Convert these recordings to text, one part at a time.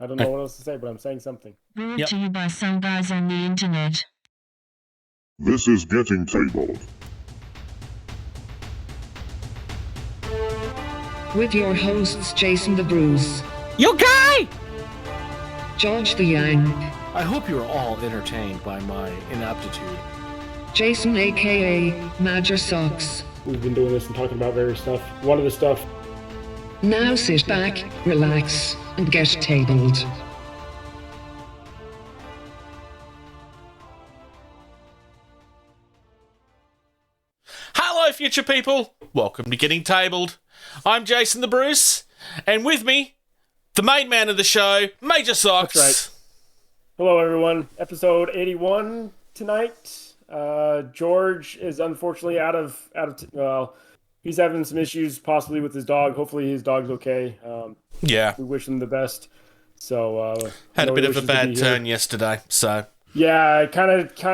I don't know what else to say, but I'm saying something. Brought to you by some guys on the internet. This is Getting Tabled. With your hosts Jason the Bruce, You guy! George the Yang, I hope you're all entertained by my inaptitude. Jason aka Major Socks. We've been doing this and talking about various stuff. One of the stuff. Now sit back, relax, and get tabled. Hello, future people. Welcome to Getting Tabled. I'm Jason the Bruce, and with me, the main man of the show, Major Socks. That's right. Hello, everyone. Episode 81 tonight. George is unfortunately well, he's having some issues possibly with his dog. Hopefully his dog's okay. Yeah. We wish him the best. So Had a bit of a bad turn yesterday, so. Yeah, it kind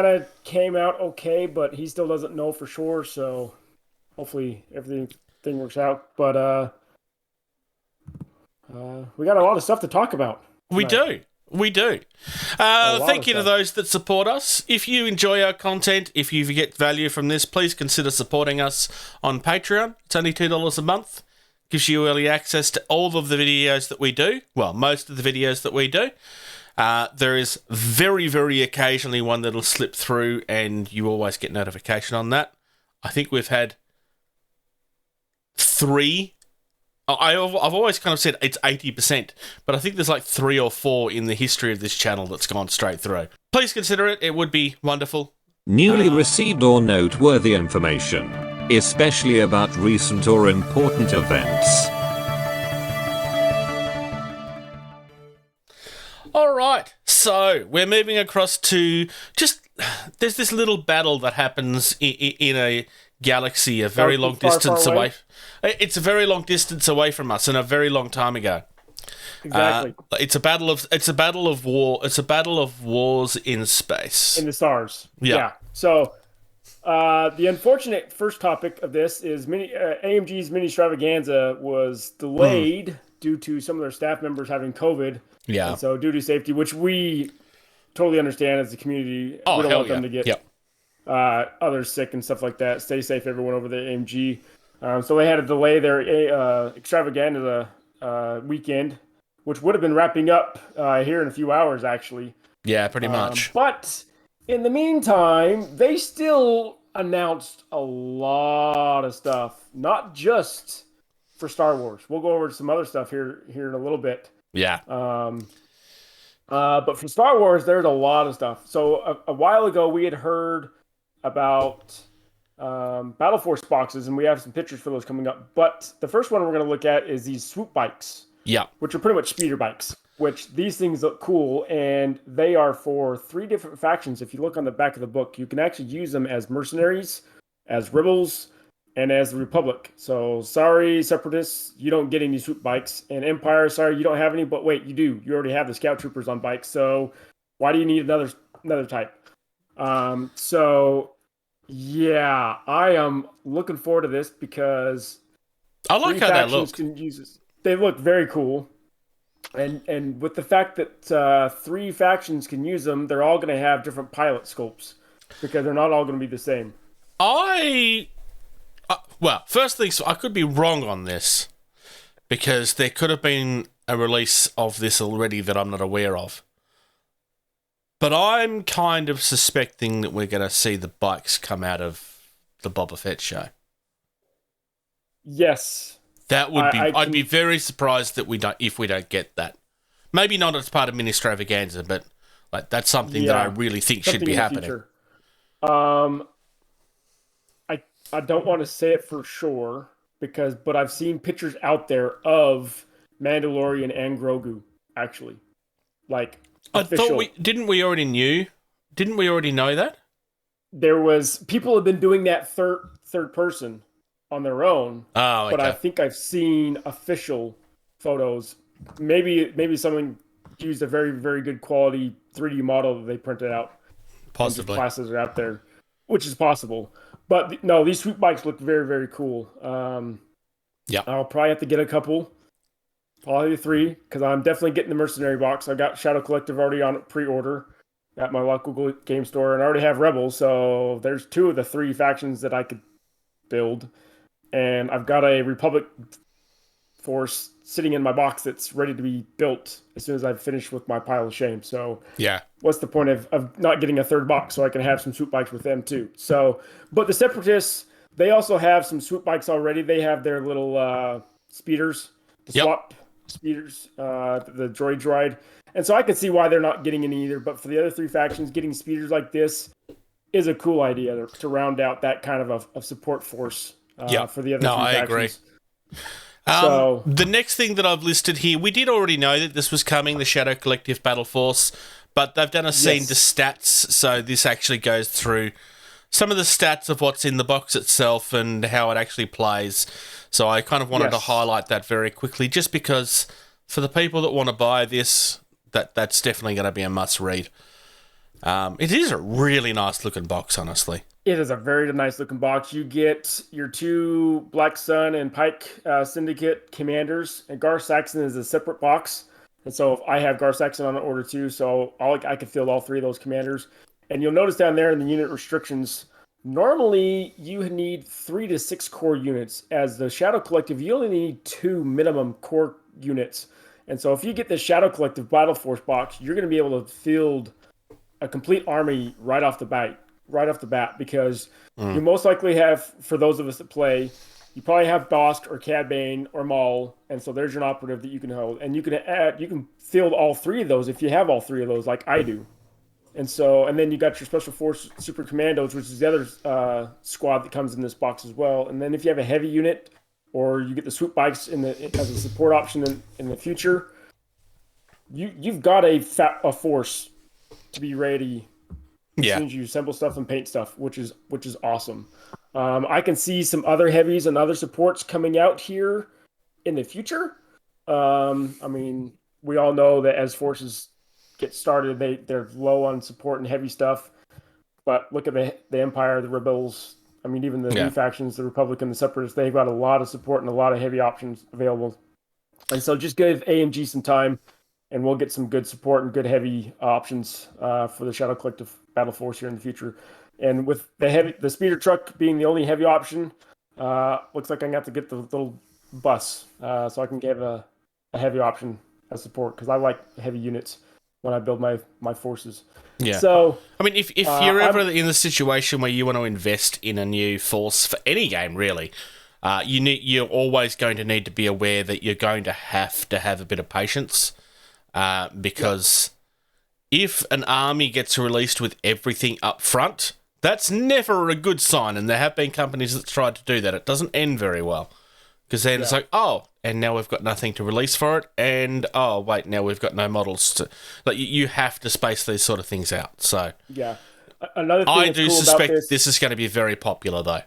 of came out okay, but he still doesn't know for sure. So hopefully everything works out. But we got a lot of stuff to talk about tonight. We do. Thank you to those that support us. If you enjoy our content, if you get value from this, please consider supporting us on Patreon. It's only $2 a month. Gives you early access to all of the videos that we do. Well, most of the videos that we do. There is very, very occasionally one that'll slip through and you always get notification on that. I think we've had 3. I've always kind of said it's 80%, but I think there's like 3 or 4 in the history of this channel that's gone straight through. Please consider it. It would be wonderful. Newly received or noteworthy information, especially about recent or important events. All right, so we're moving across to there's this little battle that happens in a galaxy a very long distance away. It's a very long distance away from us and a very long time ago. Exactly. It's a battle of wars in space. In the stars. Yeah. So the unfortunate first topic of this is AMG's mini extravaganza was delayed due to some of their staff members having COVID. Yeah. And so due to safety, which we totally understand as a community, we don't want them to get others sick and stuff like that. Stay safe, everyone over the AMG. So they had to delay their extravaganza weekend, which would have been wrapping up here in a few hours, actually. Yeah, pretty much. But in the meantime, they still announced a lot of stuff, not just for Star Wars. We'll go over some other stuff here in a little bit. Yeah. But for Star Wars, there's a lot of stuff. So a while ago, we had heard about Battle Force boxes, and we have some pictures for those coming up. But the first one we're going to look at is these Swoop Bikes. Yeah. Which are pretty much speeder bikes, which these things look cool, and they are for 3 different factions. If you look on the back of the book, you can actually use them as mercenaries, as rebels, and as the Republic. So, sorry, Separatists, you don't get any Swoop Bikes. And Empire, sorry, you don't have any, but wait, you do. You already have the Scout Troopers on bikes, so why do you need another type? So, yeah, I am looking forward to this because I like how they look. Can use this. They look very cool. And with the fact that 3 factions can use them, they're all going to have different pilot scopes because they're not all going to be the same. Well, first things, I could be wrong on this because there could have been a release of this already that I'm not aware of. But I'm kind of suspecting that we're going to see the bikes come out of the Boba Fett show. Yes. That would be. I'd be very surprised that if we don't get that. Maybe not as part of Mini Extravaganza, but like that's something that I really think should be happening. I don't want to say it for sure but I've seen pictures out there of Mandalorian and Grogu actually, like official. Didn't we already know that? There was people have been doing that third person on their own. Oh, okay. But I think I've seen official photos. Maybe someone used a very, very good quality 3D model that they printed out. Possibly. Classes are out there, which is possible. But no, these Swoop Bikes look very, very cool. Yeah. I'll probably have to get a couple. Probably 3, because I'm definitely getting the Mercenary box. I got Shadow Collective already on pre-order at my local game store, and I already have Rebels, so there's 2 of the 3 factions that I could build. And I've got a Republic force sitting in my box that's ready to be built as soon as I've finished with my pile of shame. So Yeah. what's the point of not getting a 3rd box so I can have some Swoop Bikes with them too? So, but the Separatists, they also have some Swoop Bikes already. They have their little speeders, the swap speeders, the droid ride. And so I can see why they're not getting any either. But for the other 3 factions, getting speeders like this is a cool idea to round out that kind of a support force for the other 3 factions. I agree. So the next thing that I've listed here, we did already know that this was coming, the Shadow Collective Battle Force, but they've done a scene to stats, so this actually goes through some of the stats of what's in the box itself and how it actually plays. So I kind of wanted to highlight that very quickly, just because for the people that want to buy this, that's definitely going to be a must-read. It is a really nice-looking box, honestly. It is a very nice-looking box. You get your 2 Black Sun and Pike Syndicate commanders, and Gar Saxon is a separate box. And so I have Gar Saxon on order too, so I could field all 3 of those commanders. And you'll notice down there in the unit restrictions, normally you need 3 to 6 core units. As the Shadow Collective, you only need 2 minimum core units. And so if you get the Shadow Collective Battle Force box, you're going to be able to field a complete army right off the bat, because you most likely have, for those of us that play, you probably have Bosk or Cad Bane or Maul, and so there's an operative that you can hold, and you can field all 3 of those if you have all 3 of those, like I do. And then you got your Special Force Super Commandos, which is the other squad that comes in this box as well. And then if you have a heavy unit, or you get the Swoop Bikes as a support option in the future, you've got a force to be ready as soon as you assemble stuff and paint stuff, which is awesome. I can see some other heavies and other supports coming out here in the future. I mean, we all know that as forces get started, they're low on support and heavy stuff. But look at the Empire, the Rebels. I mean, even the new factions, the Republic and the Separatists, they've got a lot of support and a lot of heavy options available. And so just give AMG some time, and we'll get some good support and good heavy options for the Shadow Collective Battle Force here in the future. And with the speeder truck being the only heavy option, looks like I'm going to have to get the little bus so I can get a heavy option as support, because I like heavy units when I build my forces. Yeah. So I mean, if you're ever in the situation where you want to invest in a new force for any game, really, you're always going to need to be aware that you're going to have a bit of patience, because if an army gets released with everything up front, that's never a good sign. And there have been companies that tried to do that. It doesn't end very well, because then it's like, oh, and now we've got nothing to release for it, and oh wait, now we've got no models to. Like, you have to space these sort of things out. So yeah, another thing I do cool suspect about this is going to be very popular, though.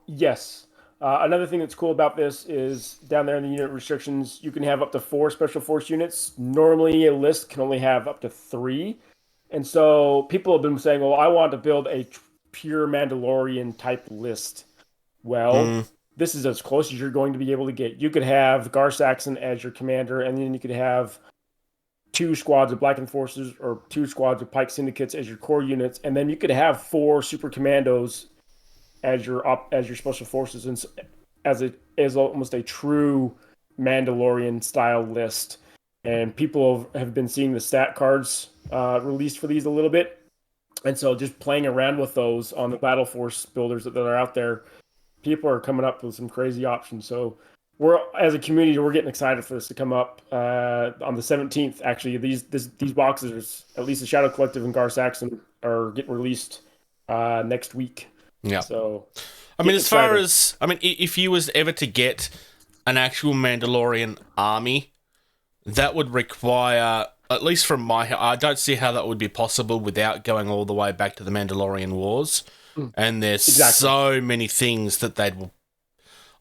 Yes. Another thing that's cool about this is down there in the unit restrictions, you can have up to 4 special force units. Normally, a list can only have up to 3. And so people have been saying, well, I want to build a pure Mandalorian type list. Well, this is as close as you're going to be able to get. You could have Gar Saxon as your commander, and then you could have 2 squads of Blackened Forces or 2 squads of Pike Syndicates as your core units, and then you could have 4 Super Commandos as your special forces, and as almost a true Mandalorian style list. And people have been seeing the stat cards released for these a little bit, and so just playing around with those on the Battle Force builders that are out there, people are coming up with some crazy options. So we're, as a community, we're getting excited for this to come up on the 17th. Actually, these boxes, at least the Shadow Collective and Gar Saxon, are getting released next week. Yeah. So, I mean, if you was ever to get an actual Mandalorian army, that would require, at least from I don't see how that would be possible without going all the way back to the Mandalorian Wars. And there's so many things that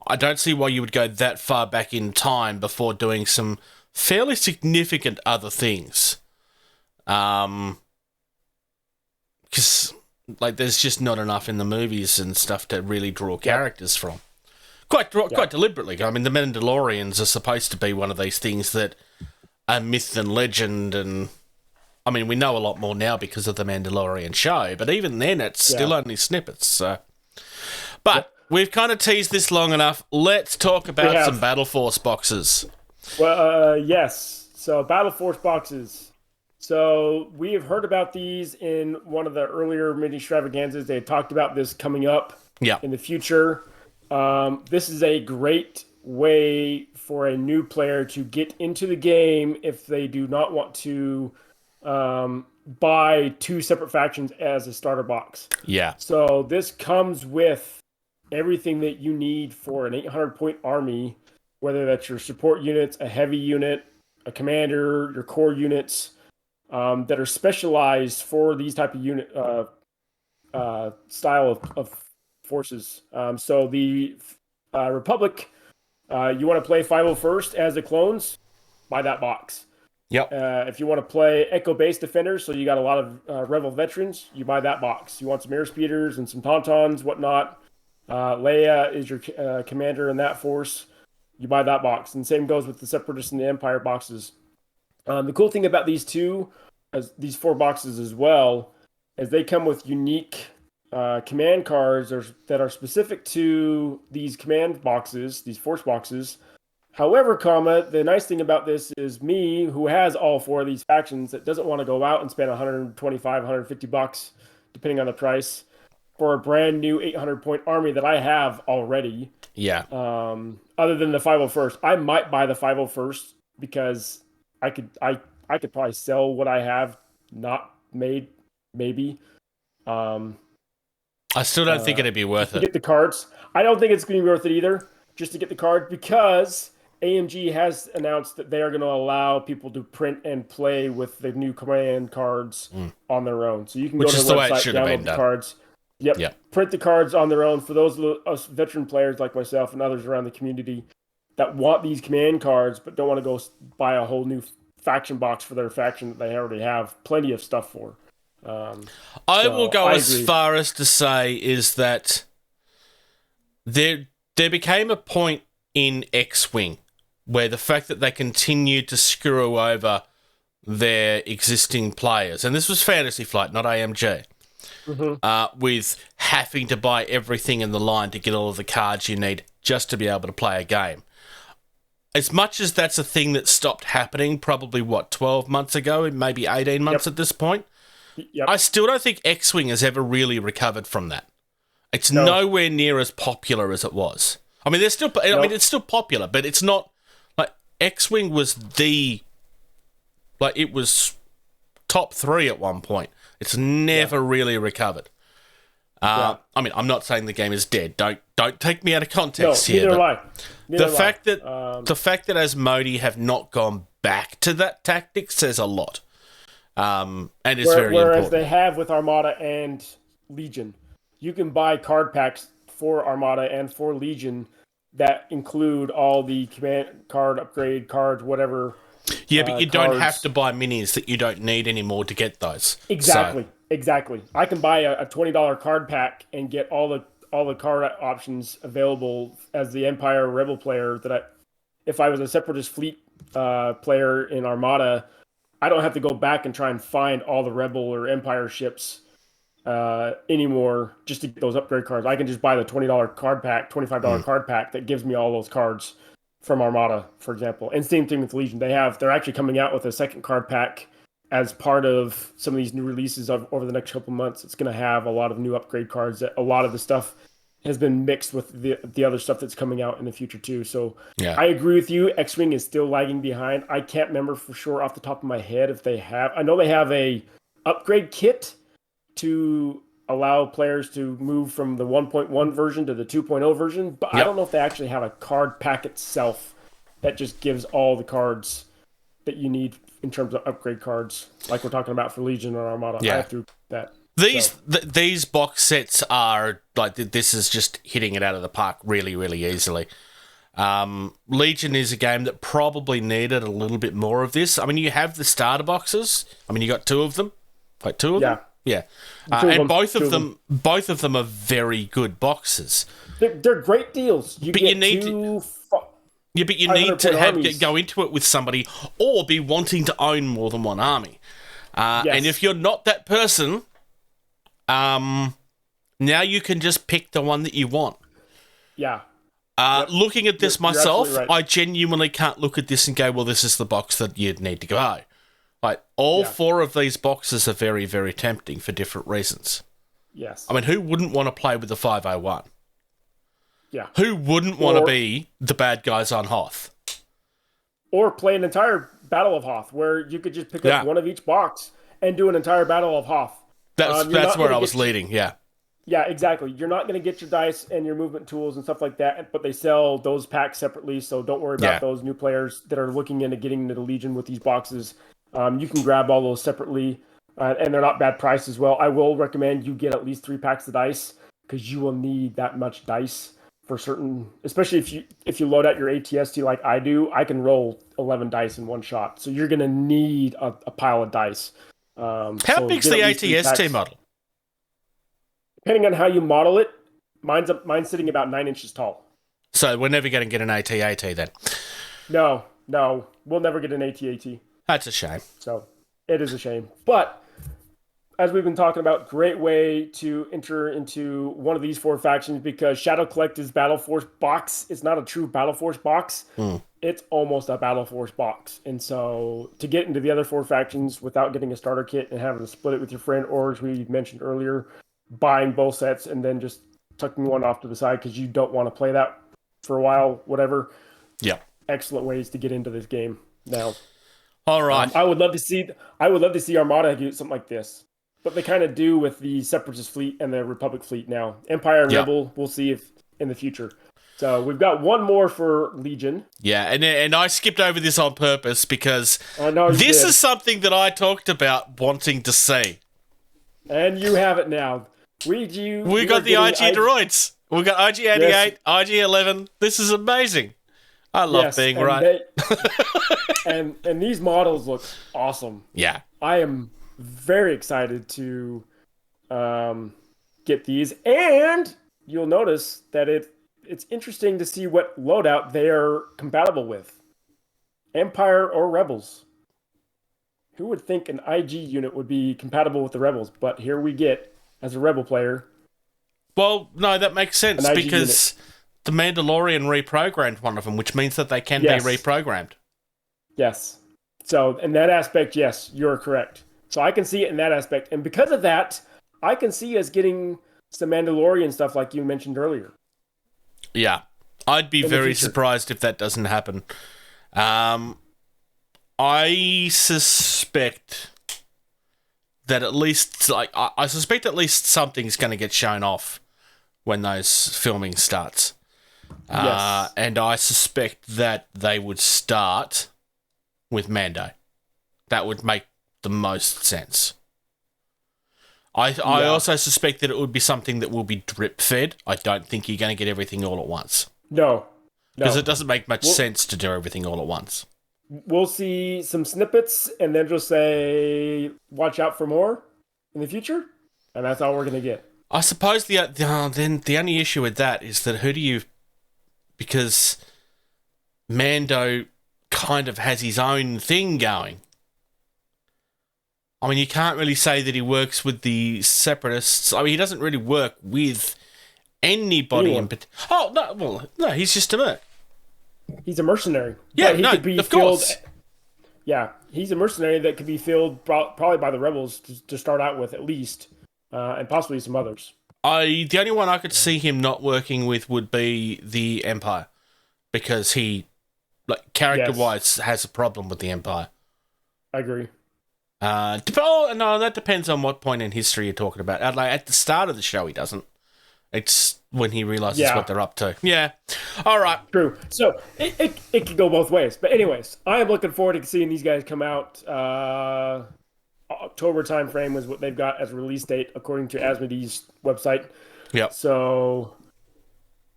I don't see why you would go that far back in time before doing some fairly significant other things. Because, like, there's just not enough in the movies and stuff to really draw characters from. Quite deliberately. I mean, the Mandalorians are supposed to be one of these things that are myth and legend, and I mean, we know a lot more now because of the Mandalorian show, but even then, it's still only snippets. So. But we've kind of teased this long enough. Let's talk about some Battle Force boxes. Well, yes. So, Battle Force boxes. So, we have heard about these in one of the earlier mini extravaganzas. They had talked about this coming up in the future. This is a great way for a new player to get into the game if they do not want to buy two separate factions as a starter box. Yeah. So this comes with everything that you need for an 800-point army, whether that's your support units, a heavy unit, a commander, your core units that are specialized for these type of unit style of forces. So the Republic, you want to play 501st as the clones, buy that box. Yep. If you want to play Echo-based defenders, so you got a lot of Rebel veterans, you buy that box. You want some airspeeders and some tauntauns, whatnot. Leia is your commander in that force. You buy that box. And same goes with the Separatist and the Empire boxes. The cool thing about these these four boxes as well, is they come with unique command cards that are specific to these command boxes, these force boxes. However, the nice thing about this is me, who has all four of these factions, that doesn't want to go out and spend $125-$150, depending on the price, for a brand new 800-point army that I have already. Yeah. Other than the 501st, I might buy the 501st because I could probably sell what I have not made, maybe. I still don't think it'd be worth it. To get the cards. I don't think it's going to be worth it either, just to get the card, because AMG has announced that they are going to allow people to print and play with the new command cards on their own. So you can go to the website, download the cards. Yep. Print the cards on their own for those of us veteran players like myself and others around the community that want these command cards but don't want to go buy a whole new faction box for their faction that they already have plenty of stuff for. I will go as far as to say is that there became a point in X-Wing where the fact that they continued to screw over their existing players, and this was Fantasy Flight, not AMG, with having to buy everything in the line to get all of the cards you need just to be able to play a game. As much as that's a thing that stopped happening probably, 12 months ago, maybe 18 months at this point, I still don't think X-Wing has ever really recovered from that. It's nowhere near as popular as it was. I mean, it's still popular, but it's not like X-Wing was it was top 3 at one point. It's never really recovered. I mean, I'm not saying the game is dead. Don't take me out of context here. The fact that Asmodee have not gone back to that tactic says a lot. And it's very important. Whereas they have with Armada and Legion. You can buy card packs for Armada and for Legion that include all the command card upgrade cards, whatever. Yeah, but you don't have to buy minis that you don't need anymore to get those. Exactly. I can buy a $20 card pack and get all the card options available as the Empire Rebel player. If I was a Separatist fleet player in Armada, I don't have to go back and try and find all the Rebel or Empire ships anymore just to get those upgrade cards. I can just buy the $20 card pack, $25 card pack that gives me all those cards from Armada, for example. And same thing with Legion. They're actually coming out with a second card pack as part of some of these new releases over the next couple months. It's going to have a lot of new upgrade cards. That a lot of the stuff has been mixed with the other stuff that's coming out in the future too. So I agree with you. X-Wing is still lagging behind. I can't remember for sure off the top of my head if they have. I know they have a upgrade kit to allow players to move from the 1.1 version to the 2.0 version, but I don't know if they actually have a card pack itself that just gives all the cards that you need in terms of upgrade cards, like we're talking about for Legion or Armada. I have to that. These box sets are like, this is just hitting it out of the park really, really easily. Legion is a game that probably needed a little bit more of this. I mean, you have the starter boxes. I mean, you got 2 of them. Like 2 of them? Yeah. And both of them are very good boxes. They're great deals. But you need but you need to go into it with somebody or be wanting to own more than one army. And if you're not that person, now you can just pick the one that you want. Yeah. Looking at this myself, right. I genuinely can't look at this and go, well, this is the box that you'd need to go. Like, all 4 of these boxes are very, very tempting for different reasons. Yes. I mean, who wouldn't want to play with the 501? Yeah. Who wouldn't want to be the bad guys on Hoth? Or play an entire Battle of Hoth, where you could just pick up one of each box and do an entire Battle of Hoth. That's where I was leading, yeah. Yeah, exactly. You're not going to get your dice and your movement tools and stuff like that, but they sell those packs separately, so don't worry about those new players that are looking into getting into the Legion with these boxes. You can grab all those separately, and they're not bad price as well. I will recommend you get at least 3 packs of dice, because you will need that much dice for certain, especially if you load out your ATST like I do. I can roll 11 dice in one shot, so you're going to need a pile of dice. How big's the ATST model? Depending on how you model it, mine's sitting about 9 inches tall. So we're never going to get an AT-AT then? No, we'll never get an AT-AT. That's a shame. So it is a shame. But as we've been talking about, great way to enter into one of these 4 factions, because Shadow Collective's Battle Force box is not a true Battle Force box. It's almost a Battle Force box. And so to get into the other 4 factions without getting a starter kit and having to split it with your friend, or as we mentioned earlier, buying both sets and then just tucking one off to the side because you don't want to play that for a while, whatever. Yeah. Excellent ways to get into this game now. All right. I would love to see Armada do something like this, but they kind of do with the Separatist fleet and the Republic fleet now. Empire and Rebel, we'll see if in the future. So we've got one more for Legion. Yeah, and I skipped over this on purpose because this is something that I talked about wanting to see. And you have it now. We got the IG Droids. We got IG88, IG11. This is amazing. I love being right. And these models look awesome. Yeah. I am very excited to get these. And you'll notice that it's interesting to see what loadout they are compatible with. Empire or Rebels. Who would think an IG unit would be compatible with the Rebels? But here we get, as a Rebel player. Well, no, that makes sense because the Mandalorian reprogrammed one of them, which means that they can be reprogrammed. Yes. So in that aspect, yes, you're correct. So I can see it in that aspect. And because of that, I can see us getting some Mandalorian stuff like you mentioned earlier. Yeah. I'd be very surprised if that doesn't happen. I suspect that at least, I suspect at least something's going to get shown off when those filming starts. Yes. And I suspect that they would start with Mando. That would make the most sense. I also suspect that it would be something that will be drip fed. I don't think you're going to get everything all at once. No. Because it doesn't make much sense to do everything all at once. We'll see some snippets and then just say, watch out for more in the future. And that's all we're going to get. I suppose then the only issue with that is that because Mando kind of has his own thing going. I mean, you can't really say that he works with the Separatists. I mean, he doesn't really work with anybody in particular. No, he's just a merc. He's a mercenary. Yeah, could be of course. Yeah, he's a mercenary that could be filled probably by the Rebels to start out with, at least, and possibly some others. The only one I could see him not working with would be the Empire, because he, character-wise, has a problem with the Empire. I agree. No, that depends on what point in history you're talking about. At the start of the show, he doesn't. It's when he realizes what they're up to. Yeah. All right. True. So it could go both ways. But anyways, I am looking forward to seeing these guys come out. October timeframe is what they've got as a release date, according to Asmodee's website. Yep. So,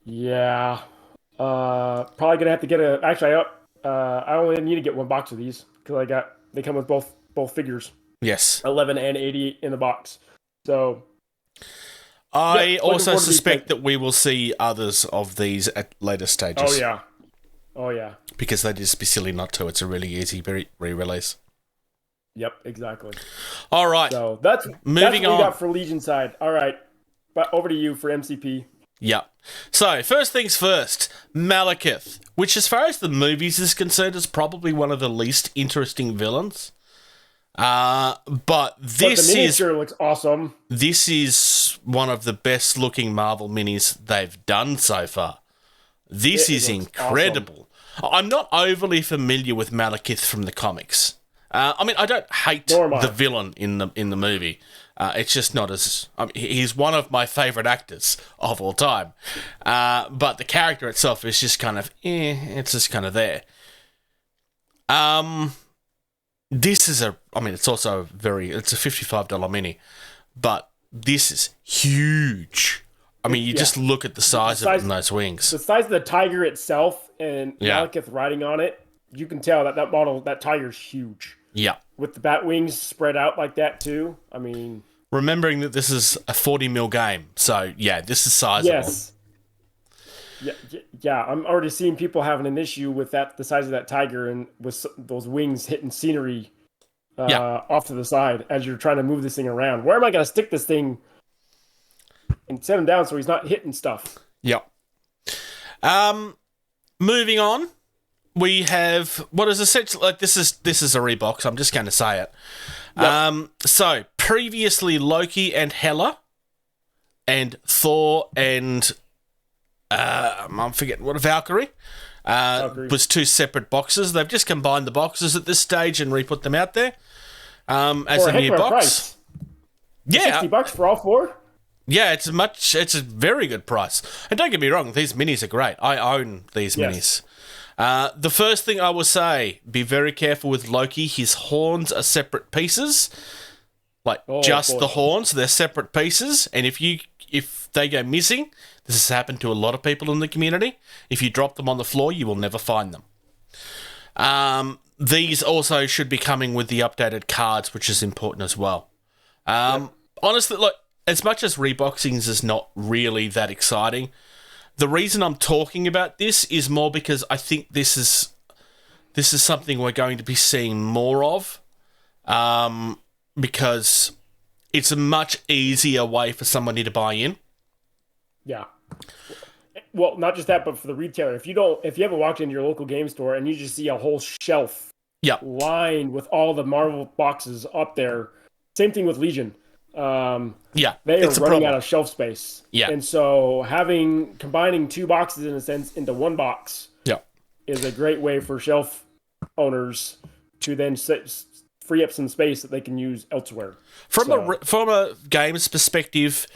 yeah. Probably going to have to get actually, I only need to get one box of these because they come with both figures. Yes. 11 and 80 in the box. So... I Yep, also looking forward to these suspect things. that we will see others of these at later stages. Oh yeah. Because they'd just be silly not to. It's a really easy re-release. Yep, exactly. All right. So that's Moving what on. we got for Legion side. All right, but over to you for MCP. Yeah. So, first things first, Malekith, which as far as the movies is concerned is probably one of the least interesting villains. But But the miniature looks awesome. This is one of the best looking Marvel minis they've done so far. This is incredible. Awesome. I'm not overly familiar with Malekith from the comics. I mean, I don't hate the villain in the movie. It's just not as... he's one of my favourite actors of all time. But the character itself is just kind of... it's just kind of there. This is a... I mean, it's also it's a $55 mini. But this is huge. I mean, you just look at the size of it and those wings. The size of the tiger itself and Malekith riding on it, you can tell that tiger's huge. Yeah. With the bat wings spread out like that too. I mean... Remembering that this is a 40mm game. So, yeah, this is sizable. Yes. Yeah, I'm already seeing people having an issue with the size of that tiger and with those wings hitting scenery off to the side as you're trying to move this thing around. Where am I going to stick this thing and set him down so he's not hitting stuff? Yep. Moving on. We have what is essentially like this is a rebox. I'm just going to say it. Yep. So previously Loki and Hela, and Thor and I'm forgetting what Valkyrie. Was two separate boxes. They've just combined the boxes at this stage and re-put them out there as a new box. Price. Yeah, $60 for all four. Yeah, it's a very good price. And don't get me wrong, these minis are great. I own these minis. The first thing I will say, be very careful with Loki. His horns are separate pieces. The horns, they're separate pieces. And if they go missing, this has happened to a lot of people in the community. If you drop them on the floor, you will never find them. These also should be coming with the updated cards, which is important as well. Honestly, look, as much as reboxings is not really that exciting, the reason I'm talking about this is more because I think this is something we're going to be seeing more of, because it's a much easier way for somebody to buy in. Yeah. Well, not just that, but for the retailer. If you haven't walked into your local game store and you just see a whole shelf lined with all the Marvel boxes up there, same thing with Legion. They are running out of shelf space. Yeah. And so combining two boxes in a sense into one box is a great way for shelf owners to then free up some space that they can use elsewhere. From a game's perspective,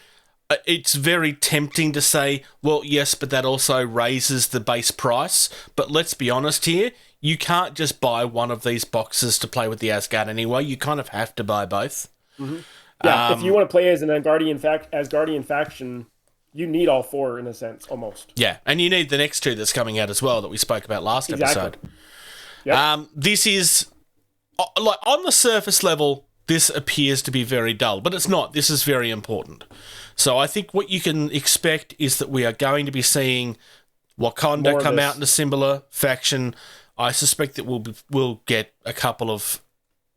it's very tempting to say, well, yes, but that also raises the base price. But let's be honest here, you can't just buy one of these boxes to play with the Asgard anyway. You kind of have to buy both. Mm-hmm. Yeah, if you want to play as an Asgardian faction, you need all four in a sense, almost. Yeah, and you need the next two that's coming out as well that we spoke about last episode. Yep. This is, on the surface level, this appears to be very dull, but it's not. This is very important. So I think what you can expect is that we are going to be seeing Wakanda come out in a similar faction. I suspect that we'll get a couple of...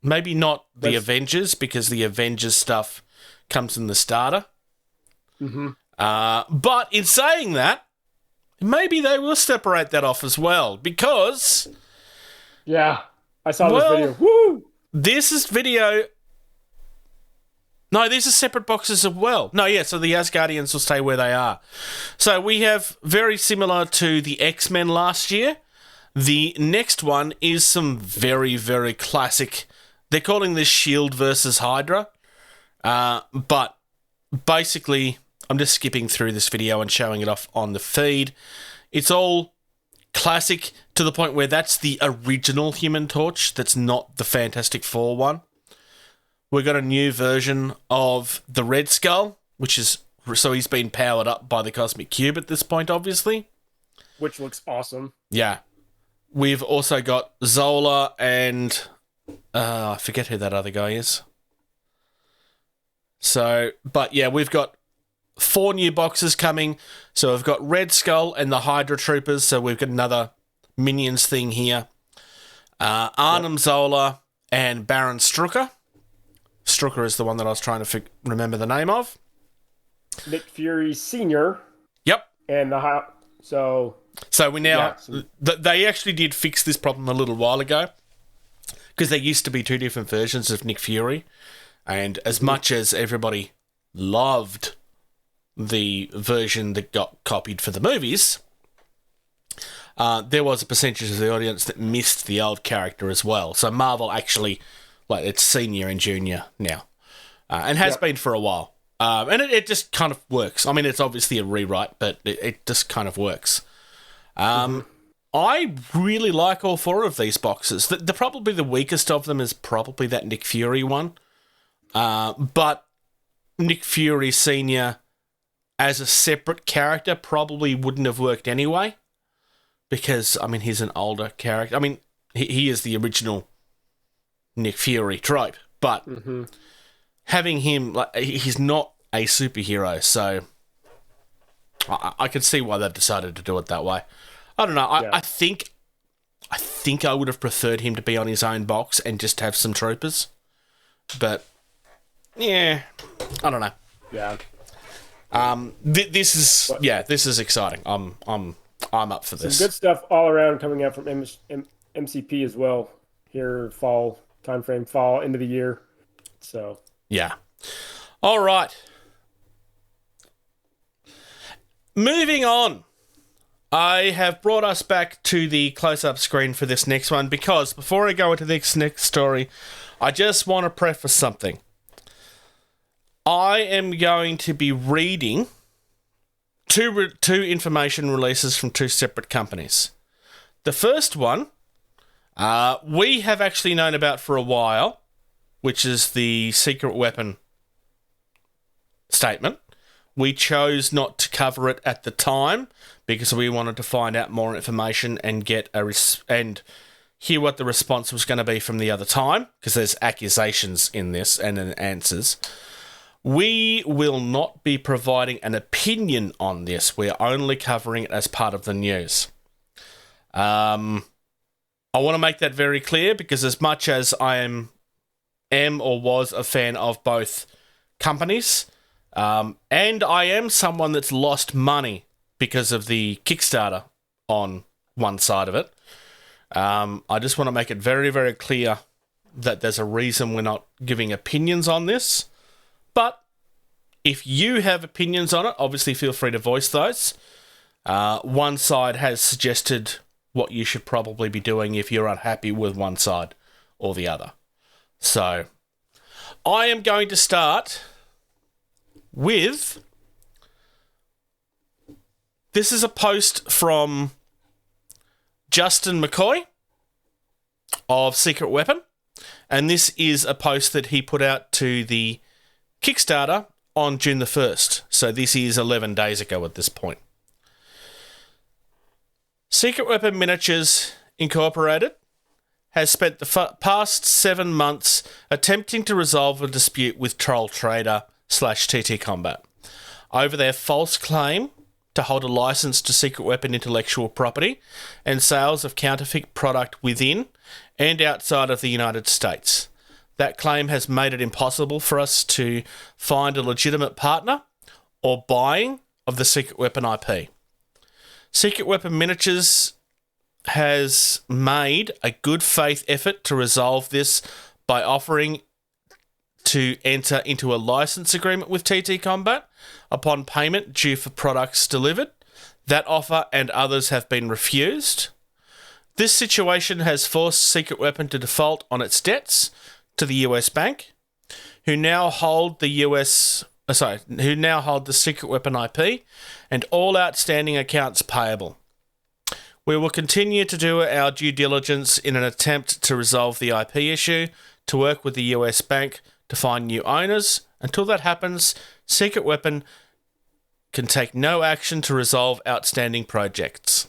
Maybe not the Avengers, because the Avengers stuff comes in the starter. Mm-hmm. But in saying that, maybe they will separate that off as well, because... Yeah, I saw this video. Woo! This is video... No, these are separate boxes as well. No, yeah, so the Asgardians will stay where they are. So we have, very similar to the X-Men last year, the next one is some very, very classic... They're calling this Shield versus Hydra, but basically, I'm just skipping through this video and showing it off on the feed. It's all classic to the point where that's the original Human Torch. That's not the Fantastic Four one. We've got a new version of the Red Skull, so he's been powered up by the Cosmic Cube at this point, obviously. Which looks awesome. Yeah. We've also got Zola and... I forget who that other guy is. So, but yeah, we've got 4 new boxes coming. So we've got Red Skull and the Hydra Troopers. So we've got another Minions thing here. Arnim Zola and Baron Strucker. Strucker is the one that I was trying to remember the name of. Nick Fury Sr. Yep. And so we now... They actually did fix this problem a little while ago. Because there used to be 2 different versions of Nick Fury. And as much as everybody loved the version that got copied for the movies, there was a percentage of the audience that missed the old character as well. So Marvel actually, it's senior and junior now. And has been for a while. And it just kind of works. I mean, it's obviously a rewrite, but it just kind of works. I really like all 4 of these boxes. Probably the weakest of them is probably that Nick Fury one. But Nick Fury Sr. as a separate character probably wouldn't have worked anyway. Because, I mean, he's an older character. I mean, he is the original Nick Fury trope. But having him, he's not a superhero. So I can see why they've decided to do it that way. I don't know. I think I would have preferred him to be on his own box and just have some troopers. But yeah, I don't know. Yeah. This is exciting. I'm up for this. Some good stuff all around coming out from MCP as well. Here, fall timeframe, fall end of the year. So yeah. All right. Moving on. I have brought us back to the close-up screen for this next one because before I go into this next story, I just want to preface something. I am going to be reading two information releases from 2 separate companies. The first one, we have actually known about for a while, which is the Secret Weapon statement. We chose not to cover it at the time because we wanted to find out more information and get and hear what the response was going to be from the other time, because there's accusations in this and then answers. We will not be providing an opinion on this. We're only covering it as part of the news. I want to make that very clear because as much as I am or was a fan of both companies, and I am someone that's lost money because of the Kickstarter on one side of it, I just want to make it very, very clear that there's a reason we're not giving opinions on this. But if you have opinions on it, obviously feel free to voice those. One side has suggested what you should probably be doing if you're unhappy with one side or the other. So I am going to start with... This is a post from Justin McCoy of Secret Weapon. And this is a post that he put out to the Kickstarter on June the 1st. So this is 11 days ago at this point. Secret Weapon Miniatures Incorporated has spent the past 7 months attempting to resolve a dispute with Troll Trader / TTCombat over their false claim to hold a license to Secret Weapon intellectual property and sales of counterfeit product within and outside of the United States. That claim has made it impossible for us to find a legitimate partner or buying of the Secret Weapon IP. Secret Weapon Miniatures has made a good faith effort to resolve this by offering to enter into a license agreement with TTCombat upon payment due for products delivered. That offer and others have been refused. This situation has forced Secret Weapon to default on its debts to the US bank, who now hold the Secret Weapon IP and all outstanding accounts payable. We will continue to do our due diligence in an attempt to resolve the IP issue, to work with the US bank to find new owners. Until that happens, Secret Weapon can take no action to resolve outstanding projects.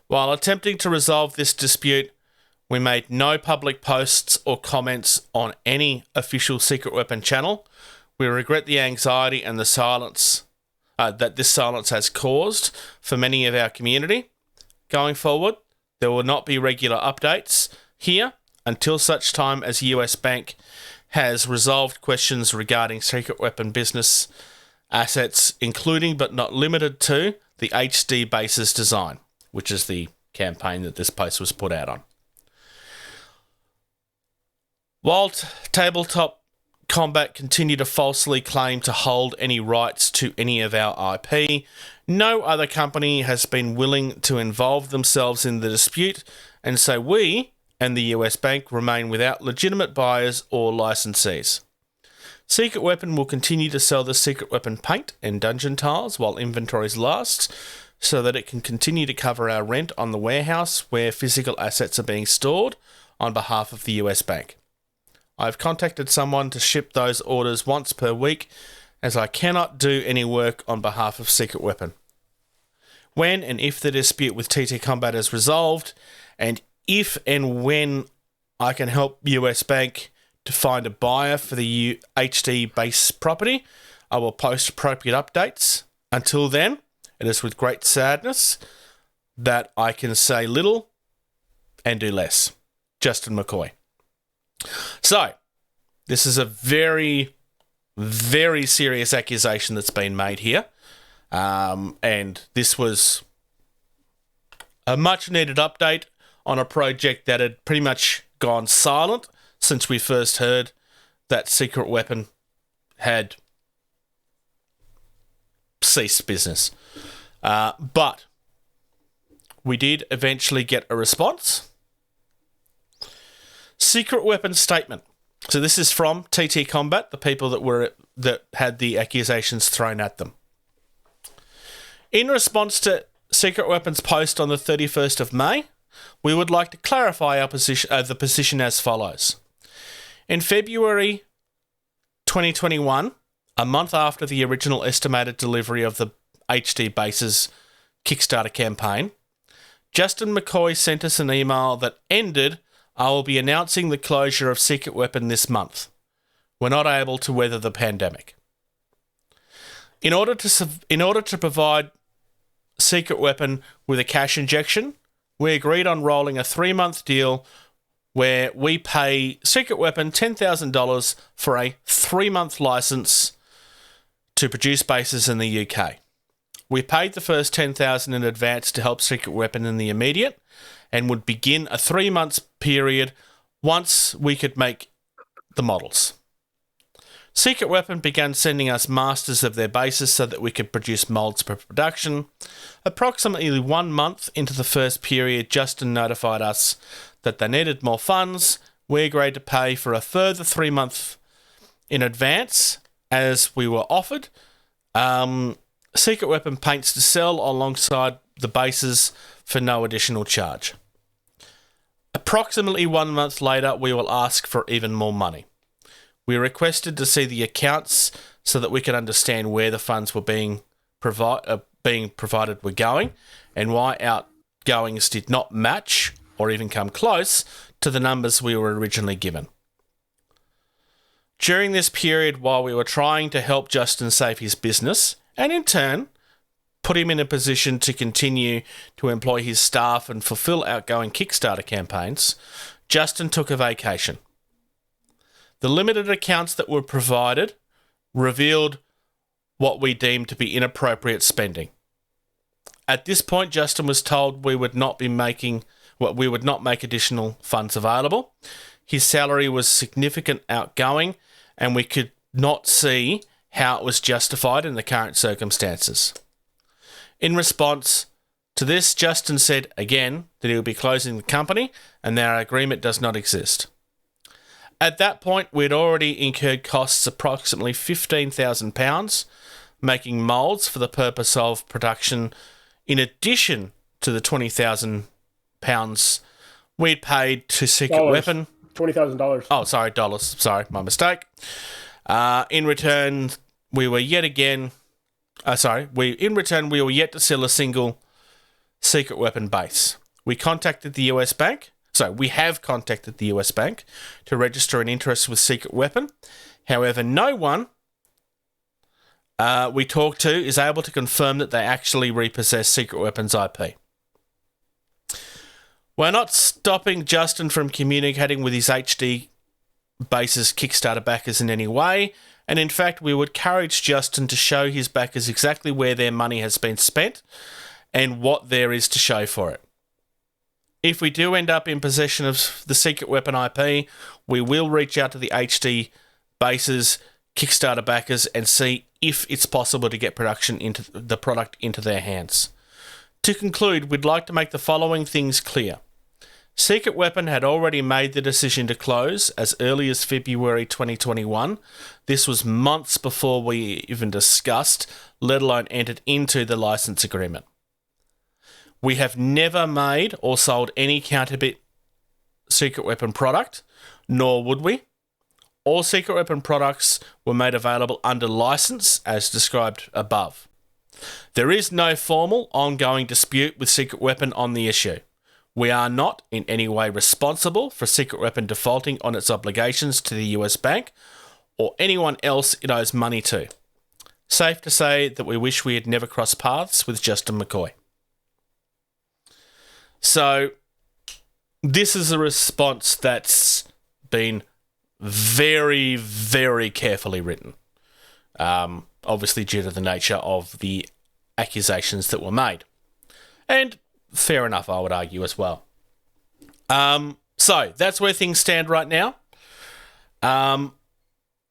While attempting to resolve this dispute, we made no public posts or comments on any official Secret Weapon channel. We regret the anxiety and the silence that this silence has caused for many of our community. Going forward, there will not be regular updates here until such time as US Bank has resolved questions regarding Secret Weapon business assets, including but not limited to the HD bases design, which is the campaign that this post was put out on. While Tabletop Combat continue to falsely claim to hold any rights to any of our IP, no other company has been willing to involve themselves in the dispute, and so we and the US Bank remain without legitimate buyers or licensees. Secret Weapon will continue to sell the Secret Weapon paint and dungeon tiles while inventories last, so that it can continue to cover our rent on the warehouse where physical assets are being stored on behalf of the US Bank. I've contacted someone to ship those orders once per week, as I cannot do any work on behalf of Secret Weapon. When and if the dispute with TTCombat is resolved, and if and when I can help US Bank to find a buyer for the HD base property, I will post appropriate updates. Until then, it is with great sadness that I can say little and do less. Justin McCoy. So, this is a very, very serious accusation that's been made here. And this was a much needed update on a project that had pretty much gone silent since we first heard that Secret Weapon had ceased business. But we did eventually get a response. Secret Weapon statement. So this is from TTCombat, the people that had the accusations thrown at them. In response to Secret Weapon's post on the 31st of May, we would like to clarify our the position as follows. In February 2021, a month after the original estimated delivery of the HD Bases Kickstarter campaign, Justin McCoy sent us an email that ended, "I will be announcing the closure of Secret Weapon this month. We're not able to weather the pandemic." In order to provide Secret Weapon with a cash injection, we agreed on rolling a 3-month deal where we pay Secret Weapon $10,000 for a 3-month license to produce bases in the UK. We paid the first $10,000 in advance to help Secret Weapon in the immediate, and would begin a 3-month period once we could make the models. Secret Weapon began sending us masters of their bases so that we could produce molds per production. Approximately 1 month into the first period, Justin notified us that they needed more funds. We agreed to pay for a further 3 months in advance, as we were offered Secret Weapon paints to sell alongside the bases for no additional charge. Approximately 1 month later, we will ask for even more money. We requested to see the accounts so that we could understand where the funds were being provided were going, and why outgoings did not match or even come close to the numbers we were originally given. During this period, while we were trying to help Justin save his business, and in turn put him in a position to continue to employ his staff and fulfill outgoing Kickstarter campaigns, Justin took a vacation. The limited accounts that were provided revealed what we deemed to be inappropriate spending. At this point, Justin was told we would not make additional funds available. His salary was significant outgoing, and we could not see how it was justified in the current circumstances. In response to this, Justin said again that he would be closing the company and that our agreement does not exist. At that point, we'd already incurred costs approximately £15,000 making moulds for the purpose of production, in addition to the £20,000 we'd paid to Secret Weapon. $20,000. Oh, sorry, dollars. Sorry, my mistake. In return, we were yet to sell a single Secret Weapon base. We have contacted the US Bank to register an interest with Secret Weapon. However, no one we talked to is able to confirm that they actually repossess Secret Weapons IP. We're not stopping Justin from communicating with his HD base's Kickstarter backers in any way, and in fact we would encourage Justin to show his backers exactly where their money has been spent and what there is to show for it. If we do end up in possession of the Secret Weapon IP, we will reach out to the HD bases, Kickstarter backers, and see if it's possible to get the product into their hands. To conclude, we'd like to make the following things clear. Secret Weapon had already made the decision to close as early as February 2021. This was months before we even discussed, let alone entered into the license agreement. We have never made or sold any counterfeit Secret Weapon product, nor would we. All Secret Weapon products were made available under license, as described above. There is no formal, ongoing dispute with Secret Weapon on the issue. We are not in any way responsible for Secret Weapon defaulting on its obligations to the US bank or anyone else it owes money to. Safe to say that we wish we had never crossed paths with Justin McCoy. So, this is a response that's been very, very carefully written. Obviously due to the nature of the accusations that were made. And fair enough, I would argue as well. So, that's where things stand right now. I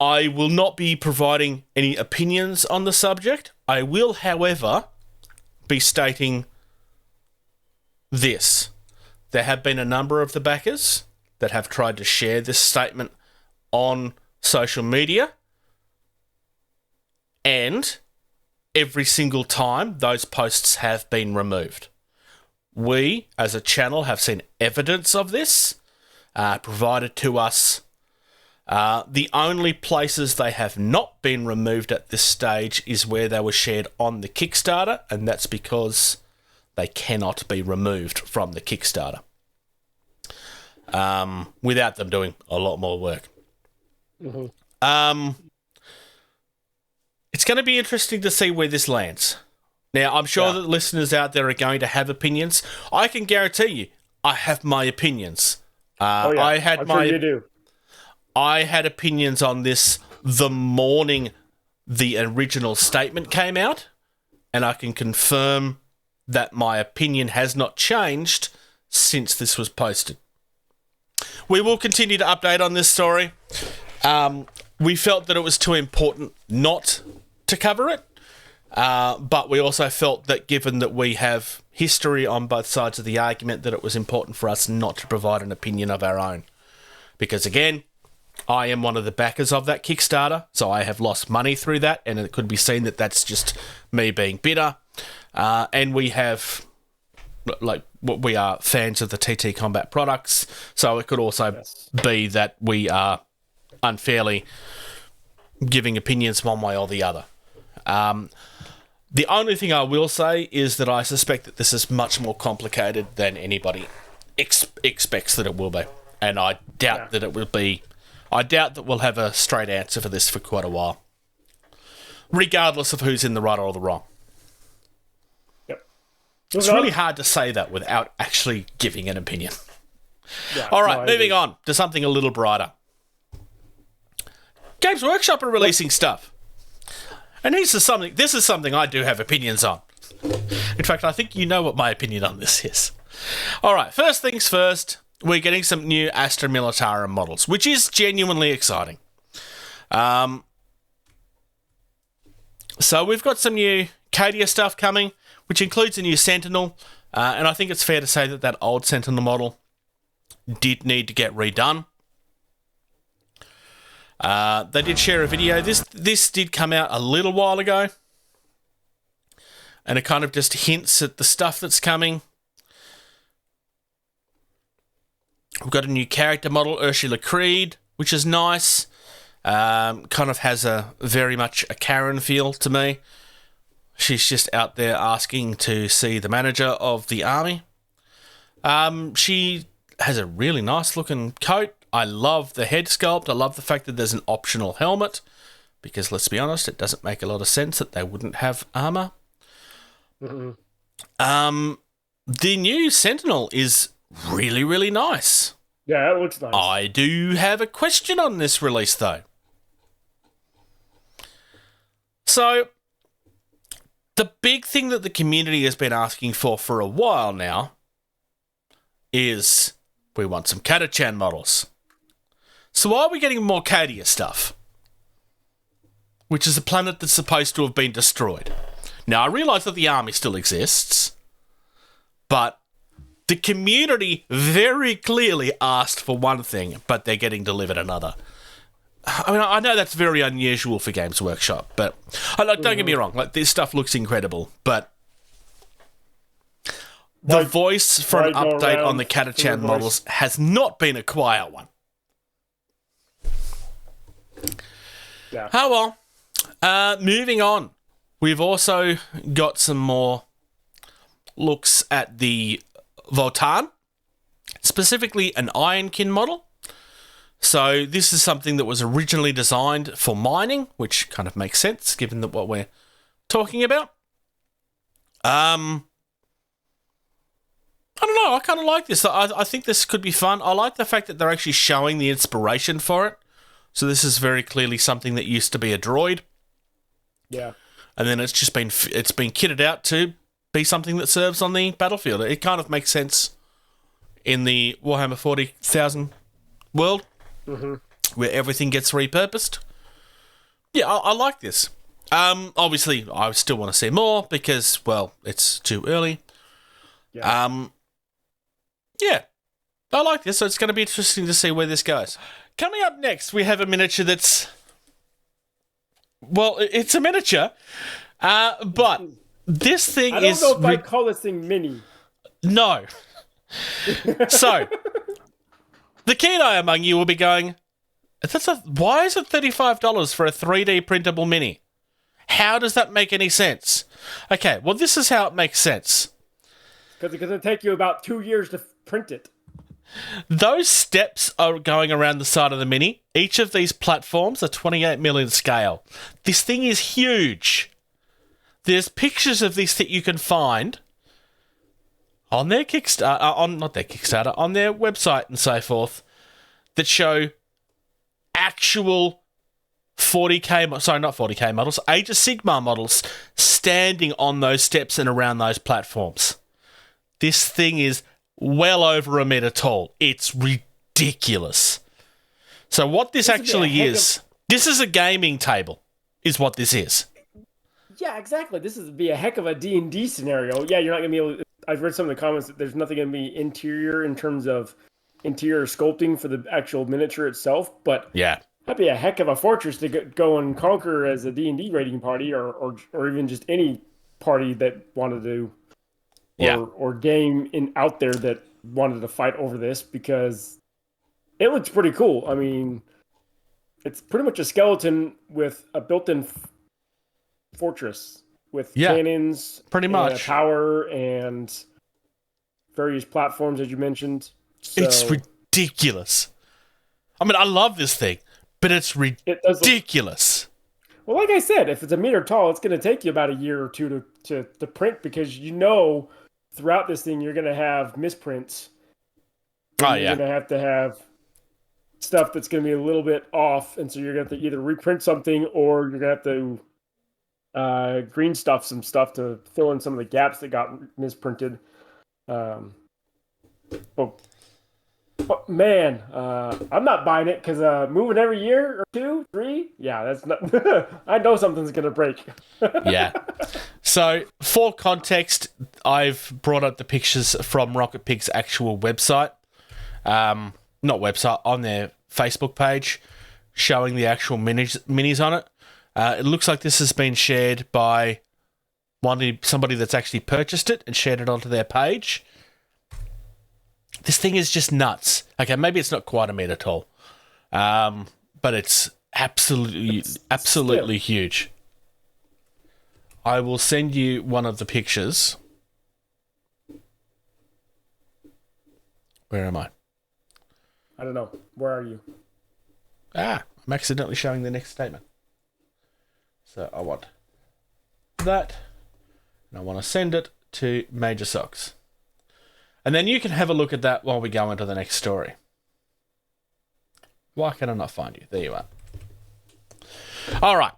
will not be providing any opinions on the subject. I will, however, be stating this. There have been a number of the backers that have tried to share this statement on social media, and every single time those posts have been removed. We, as a channel, have seen evidence of this provided to us. The only places they have not been removed at this stage is where they were shared on the Kickstarter, and that's because they cannot be removed from the Kickstarter without them doing a lot more work. Mm-hmm. It's going to be interesting to see where this lands. Now, I'm sure that listeners out there are going to have opinions. I can guarantee you, I have my opinions. I'm sure you do. I had opinions on this the morning the original statement came out, and I can confirm that my opinion has not changed since this was posted. We will continue to update on this story. We felt that it was too important not to cover it, but we also felt that given that we have history on both sides of the argument, that it was important for us not to provide an opinion of our own. Because again, I am one of the backers of that Kickstarter, so I have lost money through that, and it could be seen that that's just me being bitter. And we have, we are fans of the TTCombat products, so it could also be that we are unfairly giving opinions one way or the other. The only thing I will say is that I suspect that this is much more complicated than anybody expects that it will be, and I doubt that it will be. I doubt that we'll have a straight answer for this for quite a while, regardless of who's in the right or the wrong. Yep. It's really hard to say that without actually giving an opinion. All right, moving on to something a little brighter. Games Workshop are releasing stuff. And this is something I do have opinions on. In fact, I think you know what my opinion on this is. All right, first things first, we're getting some new Astra Militarum models, which is genuinely exciting. So we've got some new Cadia stuff coming, which includes a new Sentinel, and I think it's fair to say that that old Sentinel model did need to get redone. They did share a video. This did come out a little while ago, and it kind of just hints at the stuff that's coming. We've got a new character model, Ursula Creed, which is nice. Kind of has a very much a Karen feel to me. She's just out there asking to see the manager of the army. She has a really nice looking coat. I love the head sculpt. I love the fact that there's an optional helmet. because let's be honest, it doesn't make a lot of sense that they wouldn't have armor. Mm-mm. The new Sentinel is really, really nice. Yeah, it looks nice. I do have a question on this release, though. So, the big thing that the community has been asking for a while now is we want some Catachan models. So why are we getting more Cadia stuff? Which is a planet that's supposed to have been destroyed. Now, I realise that the army still exists, but the community very clearly asked for one thing, but they're getting delivered another. I mean, I know that's very unusual for Games Workshop, but don't get me wrong, like, this stuff looks incredible, but the voice for an update on the Catachan models has not been a quiet one. Yeah. Oh well. Moving on. We've also got some more looks at the Votan, specifically an Ironkin model. So this is something that was originally designed for mining, which kind of makes sense given that what we're talking about. I don't know. I kind of like this. I think this could be fun. I like the fact that they're actually showing the inspiration for it. So this is very clearly something that used to be a droid. Yeah. And then it's been kitted out to be something that serves on the battlefield. It kind of makes sense in the Warhammer 40,000 world, where everything gets repurposed. Yeah, I like this. Obviously, I still want to see more because, well, it's too early. Yeah. Yeah, I like this, so it's going to be interesting to see where this goes. Coming up next, we have a miniature that's... Well, it's a miniature, but this thing is... I don't know if I call this thing mini. No. So, the keen eye among you will be going, why is it $35 for a 3D printable mini? How does that make any sense? Okay, well, this is how it makes sense. Because it'll take you about 2 years to print it. Those steps are going around the side of the Mini. Each of these platforms are 28 million scale. This thing is huge. There's pictures of this that you can find on their Kickstarter, on their website and so forth, that show actual 40k models, Age of Sigmar models, standing on those steps and around those platforms. This thing is well over a meter tall. It's ridiculous. So what this actually is, this is a gaming table, is what this is. Yeah, exactly. This would be a heck of a D&D scenario. Yeah, you're not going to be able to... I've read some of the comments that there's nothing going to be interior in terms of interior sculpting for the actual miniature itself, but yeah, that'd be a heck of a fortress to go and conquer as a D&D raiding party or even just any party that wanted to... or game out there that wanted to fight over this, because it looks pretty cool. I mean, it's pretty much a skeleton with a built-in fortress with cannons, pretty much power and various platforms, as you mentioned. So, it's ridiculous. I mean, I love this thing, but it's ridiculous. Well, like I said, if it's a meter tall, it's going to take you about a year or two to print, because throughout this thing, you're going to have misprints. Oh, You're going to have stuff that's going to be a little bit off, and so you're going to have to either reprint something or you're going to have to green stuff some stuff to fill in some of the gaps that got misprinted. But man, I'm not buying it because moving every year or 2, 3, yeah, that's not. I know something's going to break. Yeah. So, for context, I've brought up the pictures from Rocket Pig's actual website. Not website, on their Facebook page, showing the actual minis on it. It looks like this has been shared by somebody that's actually purchased it and shared it onto their page. This thing is just nuts. Okay, maybe it's not quite a meter tall, but it's absolutely huge. I will send you one of the pictures. Where am I? I don't know. Where are you? I'm accidentally showing the next statement. So I want that, and I want to send it to Major Socks. And then you can have a look at that while we go into the next story. Why can I not find you? There you are. All right.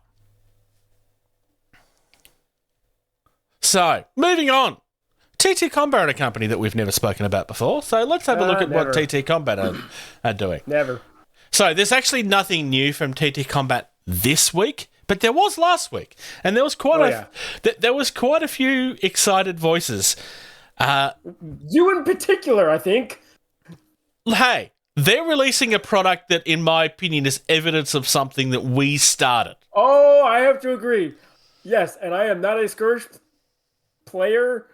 So, moving on. TTCombat are a company that we've never spoken about before, so let's have a look at what TTCombat are doing. Never. So, there's actually nothing new from TTCombat this week, but there was last week, and there was there was quite a few excited voices. You in particular, I think. Hey, they're releasing a product that, in my opinion, is evidence of something that we started. Oh, I have to agree. Yes, and I am not a Scourge player,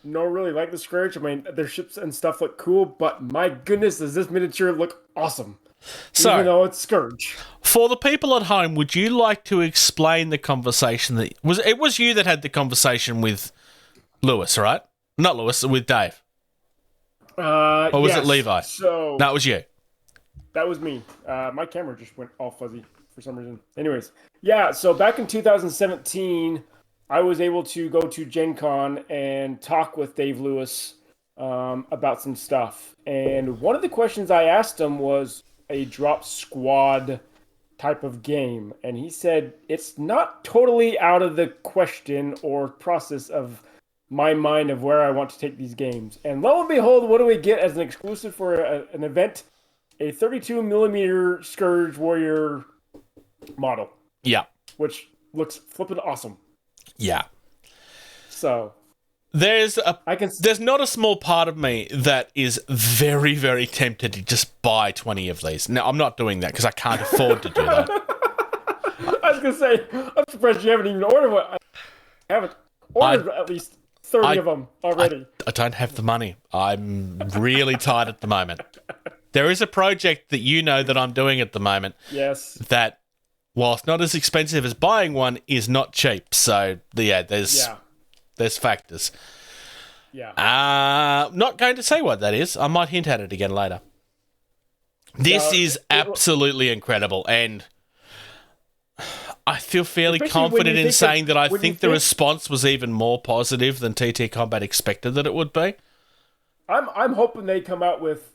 nor really like the Scourge. I mean, their ships and stuff look cool, but my goodness, does this miniature look awesome. So, even though it's Scourge. For the people at home, would you like to explain the conversation that... It was you that had the conversation with Lewis, right? Not Lewis, with Dave. Or was it Levi? So No, it was you. That was me. My camera just went all fuzzy for some reason. Anyways, yeah, so back in 2017, I was able to go to Gen Con and talk with Dave Lewis about some stuff. And one of the questions I asked him was a Dropsquad type of game. And he said, it's not totally out of the question or process of my mind of where I want to take these games. And lo and behold, what do we get as an exclusive for an event? A 32mm Scourge Warrior model. Yeah. Which looks flippin' awesome. Yeah. So there's not a small part of me that is very, very tempted to just buy 20 of these. Now, I'm not doing that because I can't afford to do that. I was going to say, I'm surprised you haven't even ordered one. I haven't ordered at least 30 of them already. I don't have the money. I'm really tight at the moment. There is a project that you know that I'm doing at the moment. Yes. That, whilst not as expensive as buying one, is not cheap. So, yeah, there's factors. Yeah. Not going to say what that is. I might hint at it again later. This is absolutely incredible, and I feel fairly confident in saying that I think the response was even more positive than TTCombat expected that it would be. I'm hoping they come out with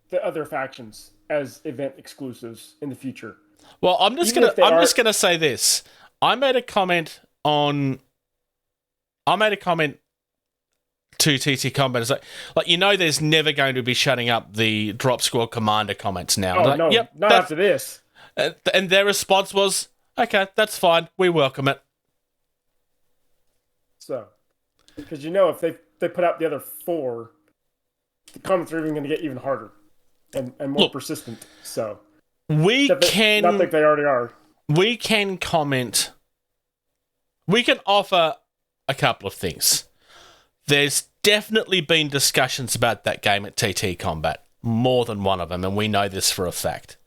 the other factions as event exclusives in the future. Well, I'm just gonna say this. I made a comment to TTCombat. It's like, there's never going to be shutting up the Dropsquad commander comments now. Oh, no, not after this. And their response was, okay, that's fine. We welcome it. So, because if they put out the other 4, the comments are even going to get even harder and more persistent. So, not like they already are. We can comment. We can offer a couple of things. There's definitely been discussions about that game at TTCombat, more than one of them, and we know this for a fact.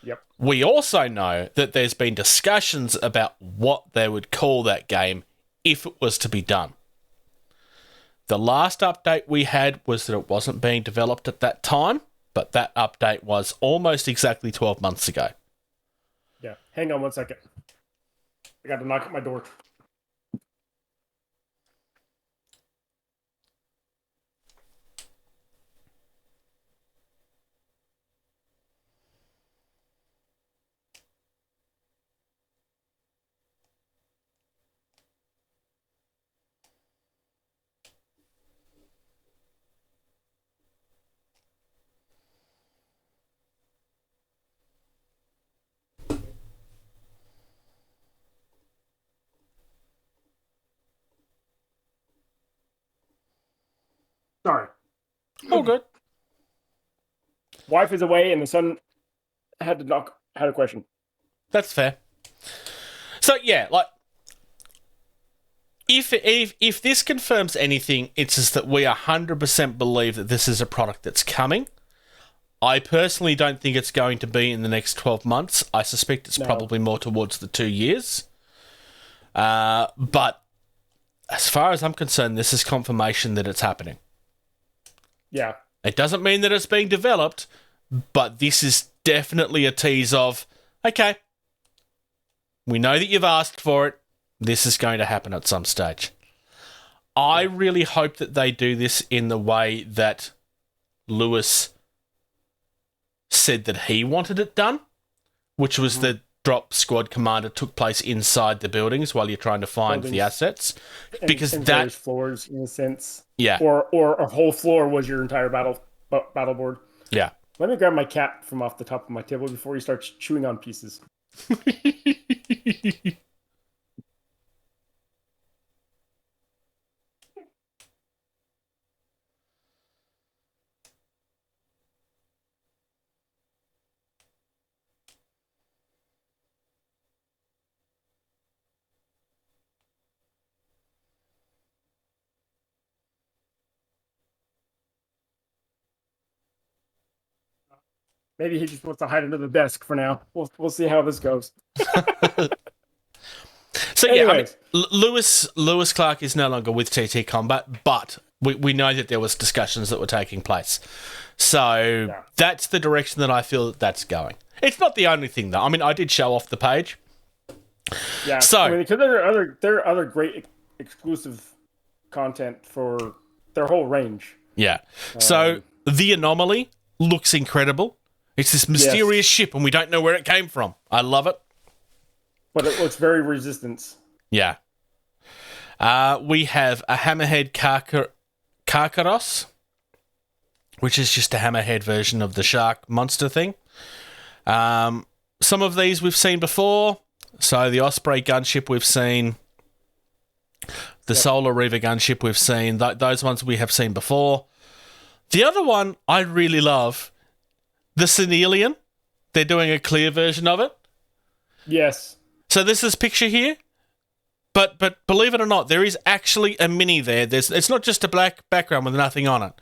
Yep. We also know that there's been discussions about what they would call that game if it was to be done. The last update we had was that it wasn't being developed at that time, but that update was almost exactly 12 months ago. Yeah. Hang on one second. I got to knock at my door. Sorry. Oh, good. Wife is away, and the son had a question. That's fair. So yeah, if this confirms anything, it's just that we 100% believe that this is a product that's coming. I personally don't think it's going to be in the next 12 months. I suspect it's probably more towards the 2 years. But as far as I'm concerned, this is confirmation that it's happening. Yeah. It doesn't mean that it's being developed, but this is definitely a tease of, okay, We know that you've asked for it. This is going to happen at some stage. I really hope that they do this in the way that Lewis said that he wanted it done, which was the drop squad commander took place inside the buildings while you're trying to find the assets. Because and that floors, in a sense. Yeah. Or a whole floor was your entire battle board. Yeah. Let me grab my cat from off the top of my table before he starts chewing on pieces. Maybe he just wants to hide under the desk for now. We'll see how this goes. So yeah, I mean, Lewis Clark is no longer with TTCombat, but we know that there was discussions that were taking place. So that's the direction that I feel that's going. It's not the only thing though. I mean, I did show off the page. Yeah. So I mean, because there are other great exclusive content for their whole range. Yeah. So the Anomaly looks incredible. It's this mysterious ship, and we don't know where it came from. I love it. But it looks very Resistance. Yeah. We have a Hammerhead Karkaros, which is just a Hammerhead version of the shark monster thing. Some of these we've seen before. So the Osprey gunship we've seen. The Solar Reaver gunship we've seen. Those ones we have seen before. The other one I really love, the Senelian. They're doing a clear version of it. Yes. So this is picture here. But believe it or not, there is actually a mini there. It's not just a black background with nothing on it.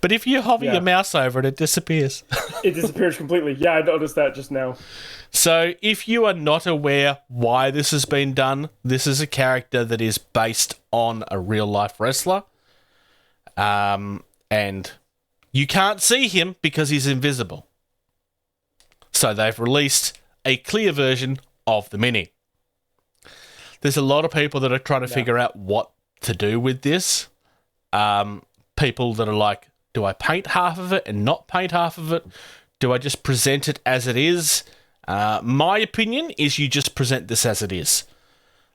But if you hover your mouse over it, it disappears. It disappears completely. Yeah, I noticed that just now. So if you are not aware why this has been done, this is a character that is based on a real-life wrestler. And you can't see him because he's invisible. So they've released a clear version of the mini. There's a lot of people that are trying to figure out what to do with this. People that are like, do I paint half of it and not paint half of it? Do I just present it as it is? My opinion is you just present this as it is.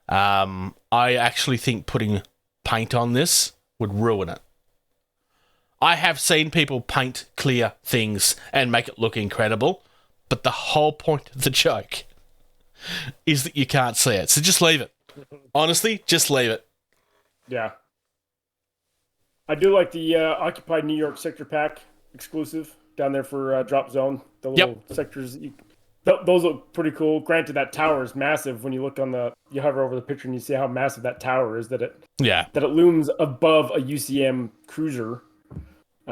I actually think putting paint on this would ruin it. I have seen people paint clear things and make it look incredible, but the whole point of the joke is that you can't see it. So just leave it. Honestly, just leave it. Yeah. I do like the Occupied New York Sector Pack exclusive down there for Drop Zone. The little sectors. Those look pretty cool. Granted, that tower is massive. When you look on you hover over the picture and you see how massive that tower is. That it looms above a UCM cruiser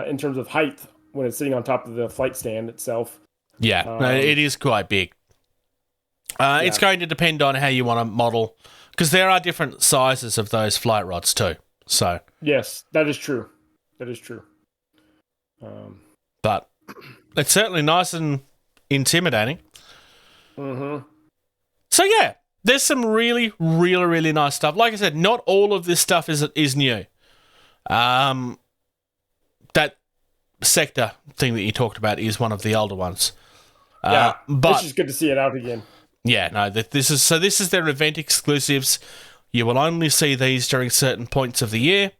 in terms of height when it's sitting on top of the flight stand itself. Yeah, no, it is quite big. It's going to depend on how you want to model, because there are different sizes of those flight rods too. So yes, that is true. That is true. But it's certainly nice and intimidating. Mm-hmm. So yeah, there's some really, really, really nice stuff. Like I said, not all of this stuff is new. That sector thing that you talked about is one of the older ones. But it's just good to see it out again. Yeah, no, this is their event exclusives. You will only see these during certain points of the year.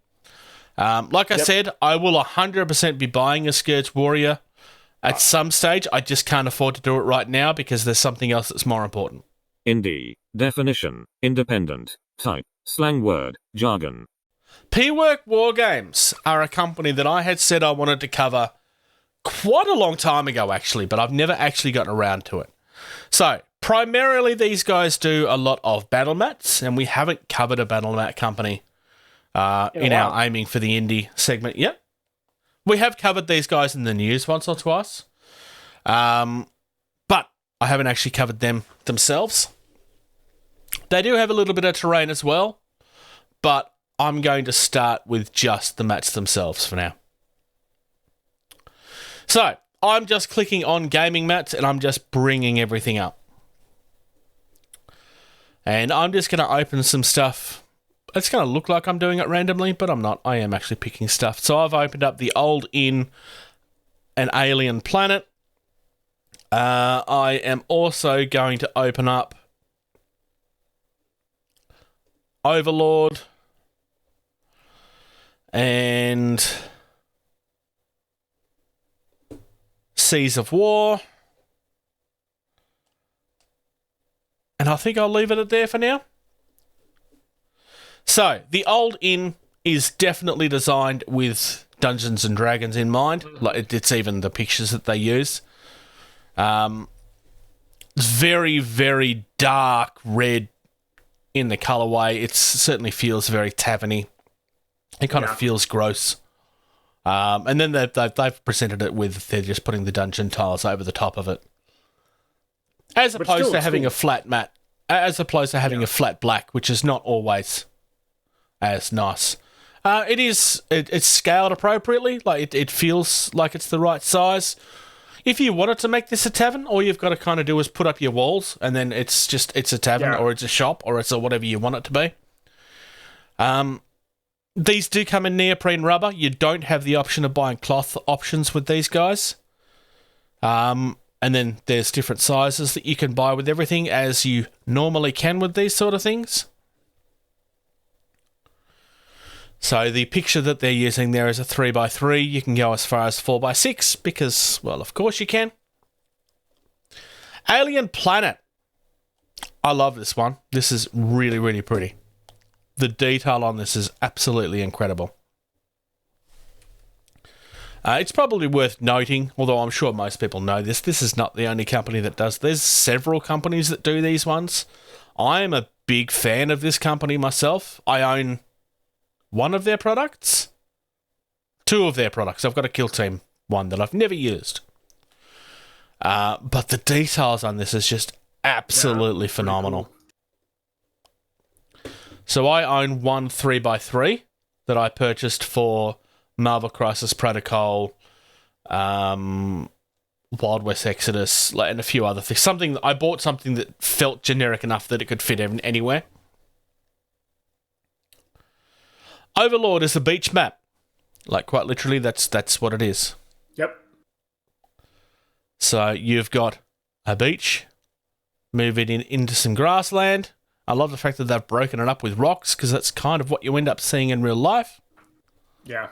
Like I said, I will 100% be buying a Scourge Warrior at some stage. I just can't afford to do it right now because there's something else that's more important. Indie, definition, independent, type, slang word, jargon. P-Work Wargames are a company that I had said I wanted to cover quite a long time ago, actually, but I've never actually gotten around to it. So, primarily these guys do a lot of battle mats, and we haven't covered a battle mat company in our aiming for the indie segment yet. We have covered these guys in the news once or twice, but I haven't actually covered them themselves. They do have a little bit of terrain as well, but I'm going to start with just the mats themselves for now. So, I'm just clicking on gaming mats and I'm just bringing everything up. And I'm just going to open some stuff. It's going to look like I'm doing it randomly, but I'm not. I am actually picking stuff. So I've opened up the Old Inn, an alien planet. I am also going to open up Overlord and Seas of War. And I think I'll leave it at there for now. So, the Old Inn is definitely designed with Dungeons and Dragons in mind. Like, it's even the pictures that they use. It's very, very dark red in the colourway. It certainly feels very taverny. It kind of feels gross. And then they've presented it with, they're just putting the dungeon tiles over the top of it. As opposed to having a flat matte. As opposed to having a flat black, which is not always as nice. It's scaled appropriately. Like it feels like it's the right size. If you wanted to make this a tavern, all you've got to kind of do is put up your walls, and then it's a tavern, or it's a shop, or it's a whatever you want it to be. These do come in neoprene rubber. You don't have the option of buying cloth options with these guys. And then there's different sizes that you can buy with everything, as you normally can with these sort of things. So the picture that they're using there is a 3x3. You can go as far as 4x6 because, well, of course you can. Alien Planet. I love this one. This is really, really pretty. The detail on this is absolutely incredible. It's probably worth noting, although I'm sure most people know this, this is not the only company that does. There's several companies that do these ones. I am a big fan of this company myself. I own one of their products. Two of their products. I've got a Kill Team one that I've never used. But the details on this is just absolutely phenomenal. Cool. So I own one 3x3 that I purchased for Marvel Crisis Protocol, Wild West Exodus, and a few other things. I bought something that felt generic enough that it could fit anywhere. Overlord is a beach map. Like, quite literally, that's what it is. Yep. So you've got a beach, move it into some grassland. I love the fact that they've broken it up with rocks, because that's kind of what you end up seeing in real life. Yeah.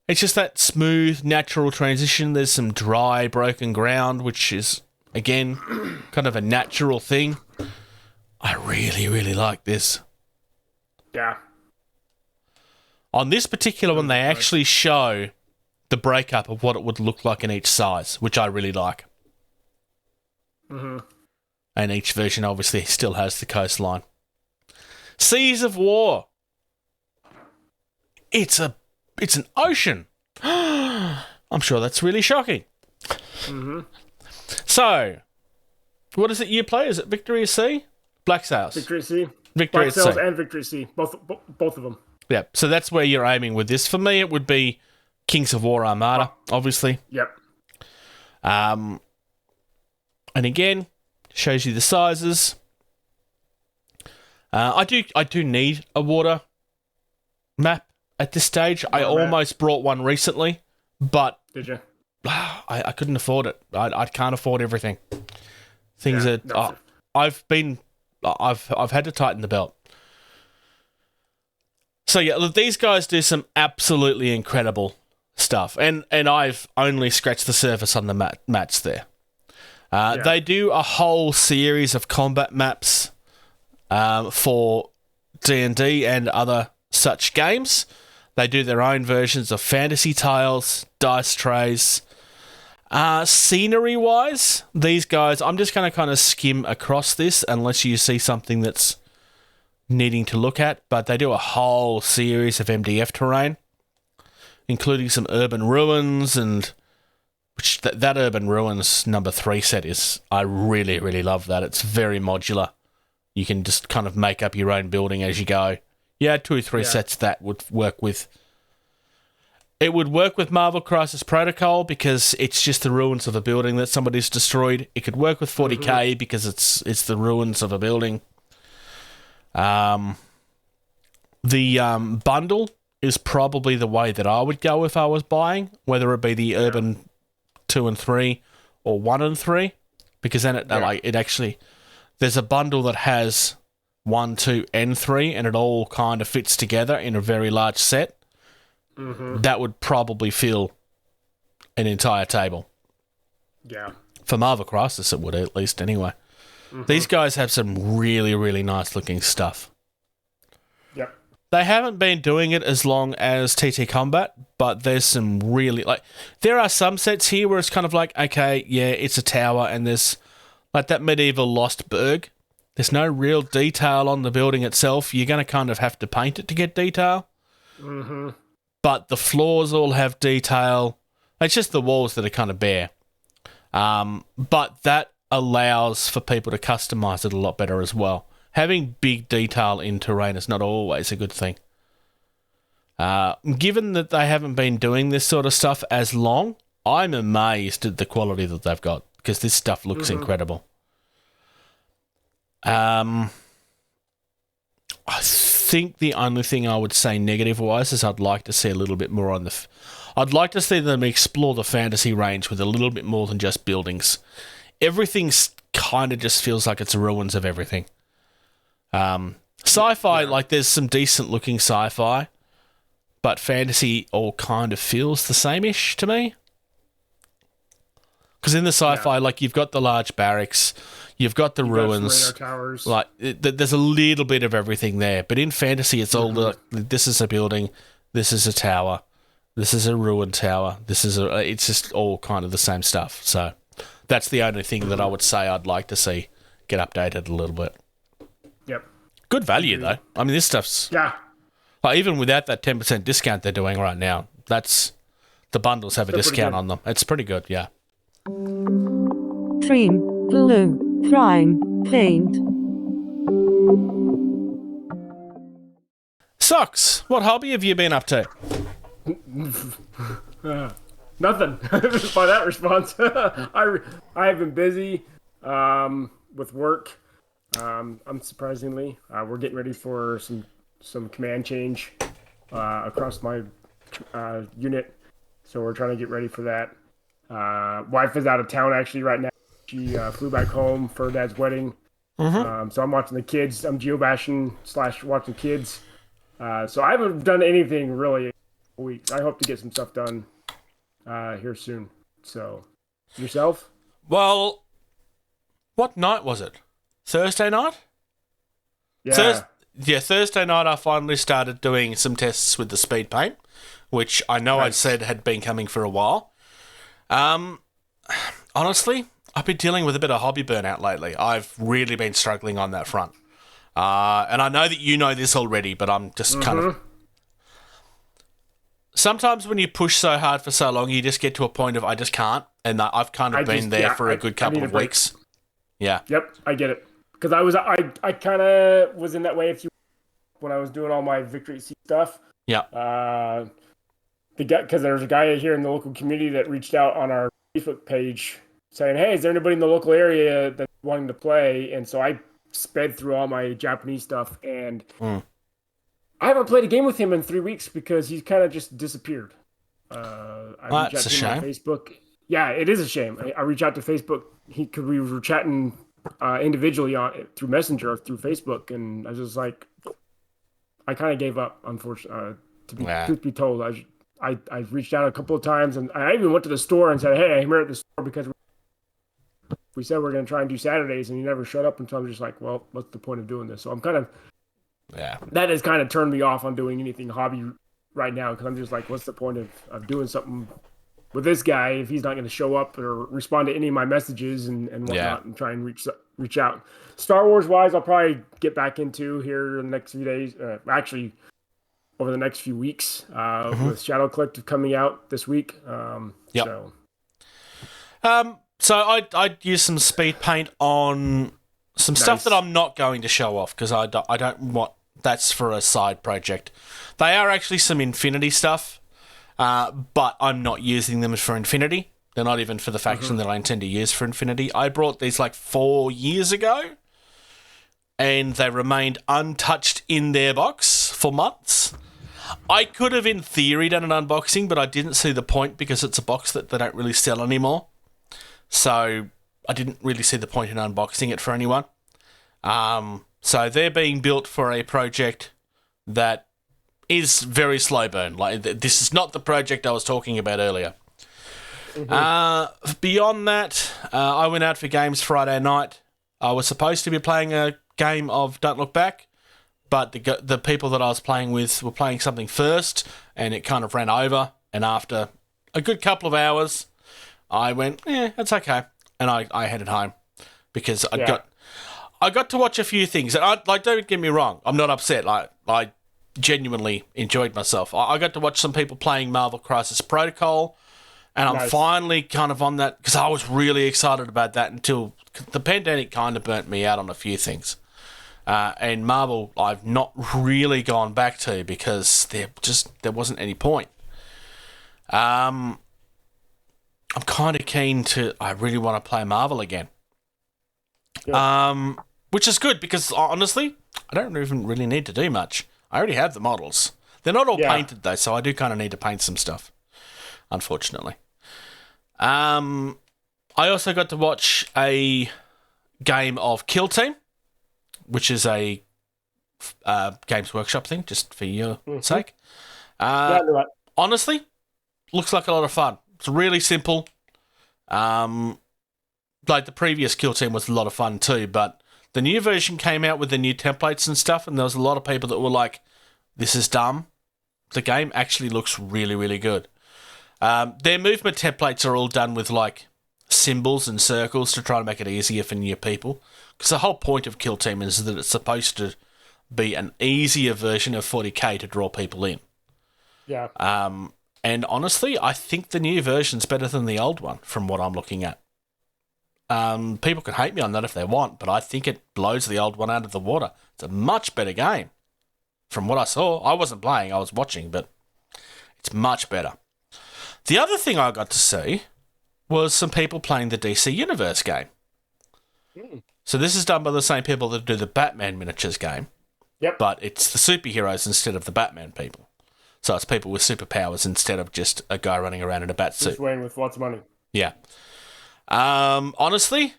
It's just that smooth, natural transition. There's some dry, broken ground, which is, again, kind of a natural thing. I really, really like this. Yeah. On this particular one, they actually show the breakup of what it would look like in each size, which I really like. Mm-hmm. And each version obviously still has the coastline. Seas of War. It's an ocean. I'm sure that's really shocking. Mm-hmm. So, what is it you play? Is it Victory Sea? Black Sails. Victory Sea. Victory Black Sails Sea. and Victory Sea. Both of them. Yeah, so that's where you're aiming with this. For me, it would be Kings of War Armada, obviously. Yep. And again, shows you the sizes. I do need a water map at this stage. I almost brought one recently, but did you? I couldn't afford it. I can't afford everything. Things I've had to tighten the belt. So yeah, these guys do some absolutely incredible stuff, and I've only scratched the surface on the mats there. They do a whole series of combat maps for D&D and other such games. They do their own versions of fantasy tiles, dice trays. Scenery-wise, these guys, I'm just going to kind of skim across this unless you see something that's needing to look at, but they do a whole series of MDF terrain, including some urban ruins, and which that urban ruins number 3 set is, I really, really love that. It's very modular. You can just kind of make up your own building as you go. Yeah, 2 or 3 sets that would work with. It would work with Marvel Crisis Protocol because it's just the ruins of a building that somebody's destroyed. It could work with 40k because it's the ruins of a building. The bundle is probably the way that I would go if I was buying, whether it be the Urban 2 and 3 or 1 and 3, because then it actually, there's a bundle that has 1, 2, and 3, and it all kind of fits together in a very large set. That would probably fill an entire table. Yeah. For Marvel Crisis, it would, at least, anyway. These guys have some really, really nice looking stuff. Yep. They haven't been doing it as long as TTCombat, but there's some really, like, there are some sets here where it's kind of like, okay, yeah, it's a tower, and there's, like, that medieval Lost Berg. There's no real detail on the building itself. You're going to kind of have to paint it to get detail. But the floors all have detail. It's just the walls that are kind of bare. But that allows for people to customize it a lot better as well. Having big detail in terrain is not always a good thing. Given that they haven't been doing this sort of stuff as long, I'm amazed at the quality that they've got, because this stuff looks incredible. I think the only thing I would say negative-wise is I'd like to see a little bit more on the... I'd like to see them explore the fantasy range with a little bit more than just buildings. Everything's kind of just feels like it's ruins of everything. Sci-fi, like, there's some decent-looking sci-fi, but fantasy all kind of feels the same-ish to me. Because in the sci-fi, like, you've got the large barracks, you've got the ruins, towers. like, there's a little bit of everything there. But in fantasy, it's all this is a building, this is a tower, this is a ruined tower, it's just all kind of the same stuff. So that's the only thing that I would say I'd like to see get updated a little bit. Yep. Good value, though. I mean, this stuff's... Yeah. Like, even without that 10% discount they're doing right now, the bundles have a discount on them. It's pretty good, yeah. Trim, glue, prime, paint. Socks, what hobby have you been up to? Nothing. By that response. I have been busy with work. Unsurprisingly, we're getting ready for some command change across my unit, so we're trying to get ready for that. Wife is out of town actually right now. She flew back home for her dad's wedding. So I'm watching the kids. I'm geobashing / watching kids. So I haven't done anything really in a week. I hope to get some stuff done here soon. So, yourself? Well, what night was it? Thursday night? Yeah. Thursday night I finally started doing some tests with the speed paint, which I know I'd said had been coming for a while. Honestly, I've been dealing with a bit of hobby burnout lately. I've really been struggling on that front. And I know that you know this already, but I'm just kind of... Sometimes when you push so hard for so long, you just get to a point of, I just can't. And I've kind of been there for a good couple of weeks. Yeah. Yep, I get it. Because I kind of was in that way when I was doing all my Victory Sea stuff. Yeah. Because there's a guy here in the local community that reached out on our Facebook page saying, hey, is there anybody in the local area that's wanting to play? And so I sped through all my Japanese stuff, and I haven't played a game with him in 3 weeks because he's kind of just disappeared. That's a shame. On Facebook. Yeah, it is a shame. I reached out to Facebook. We were chatting individually through Messenger, through Facebook, and I was just like, I kind of gave up, unfortunately. Truth be told, I reached out a couple of times, and I even went to the store and said, hey, I'm here at the store because we said we're going to try and do Saturdays, and he never showed up. Until I'm just like, well, what's the point of doing this? So I'm kind of, that has kind of turned me off on doing anything hobby right now, because I'm just like, what's the point of doing something with this guy if he's not going to show up or respond to any of my messages and whatnot, and try and reach out. Star Wars wise, I'll probably get back into here in the next few days. Actually, over the next few weeks, with Shadow Collective coming out this week. So I'd use some speed paint on some stuff that I'm not going to show off, because I don't want... That's for a side project. They are actually some Infinity stuff, but I'm not using them for Infinity. They're not even for the faction that I intend to use for Infinity. I brought these like 4 years ago, and they remained untouched in their box for months. I could have, in theory, done an unboxing, but I didn't see the point because it's a box that they don't really sell anymore. So I didn't really see the point in unboxing it for anyone. So they're being built for a project that is very slow burn. Like, this is not the project I was talking about earlier. Beyond that, I went out for games Friday night. I was supposed to be playing a game of Don't Look Back, but the people that I was playing with were playing something first, and it kind of ran over. And after a good couple of hours, I went, it's okay, and I headed home because I got to watch a few things. And don't get me wrong, I'm not upset. I genuinely enjoyed myself. I got to watch some people playing Marvel Crisis Protocol, and I'm finally kind of on that because I was really excited about that until the pandemic kind of burnt me out on a few things. And Marvel, I've not really gone back to because there wasn't any point. I'm kind of keen to. I really want to play Marvel again. Yep. Which is good because honestly, I don't even really need to do much. I already have the models. They're not all painted though, so I do kind of need to paint some stuff. Unfortunately. I also got to watch a game of Kill Team, which is a Games Workshop thing, just for your sake. Honestly, looks like a lot of fun. It's really simple. Like the previous Kill Team was a lot of fun too, but the new version came out with the new templates and stuff, and there was a lot of people that were like, this is dumb. The game actually looks really, really good. Their movement templates are all done with like symbols and circles to try to make it easier for new people. Because the whole point of Kill Team is that it's supposed to be an easier version of 40k to draw people in. Yeah. And honestly, I think the new version's better than the old one from what I'm looking at. People can hate me on that if they want, but I think it blows the old one out of the water. It's a much better game. From what I saw, I wasn't playing, I was watching, but it's much better. The other thing I got to see was some people playing the DC Universe game. So this is done by the same people that do the Batman miniatures game. Yep. But it's the superheroes instead of the Batman people. So it's people with superpowers instead of just a guy running around in a bat suit. Just weighing with lots of money. Yeah. Honestly,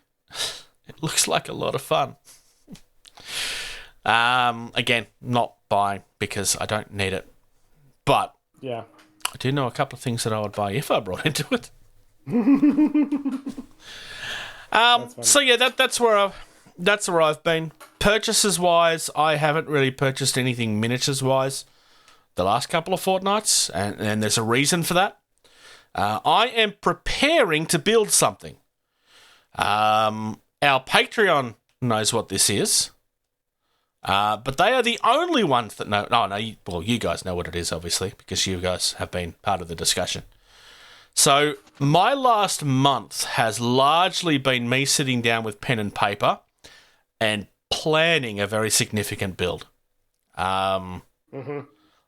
it looks like a lot of fun. Again, not buying because I don't need it. But yeah, I do know a couple of things that I would buy if I brought into it. So yeah, that's where I've been. Purchases wise, I haven't really purchased anything miniatures wise the last couple of fortnights, and there's a reason for that. I am preparing to build something. Our Patreon knows what this is, but they are the only ones that know. Oh, no, you guys know what it is, obviously, because you guys have been part of the discussion. So my last month has largely been me sitting down with pen and paper and planning a very significant build.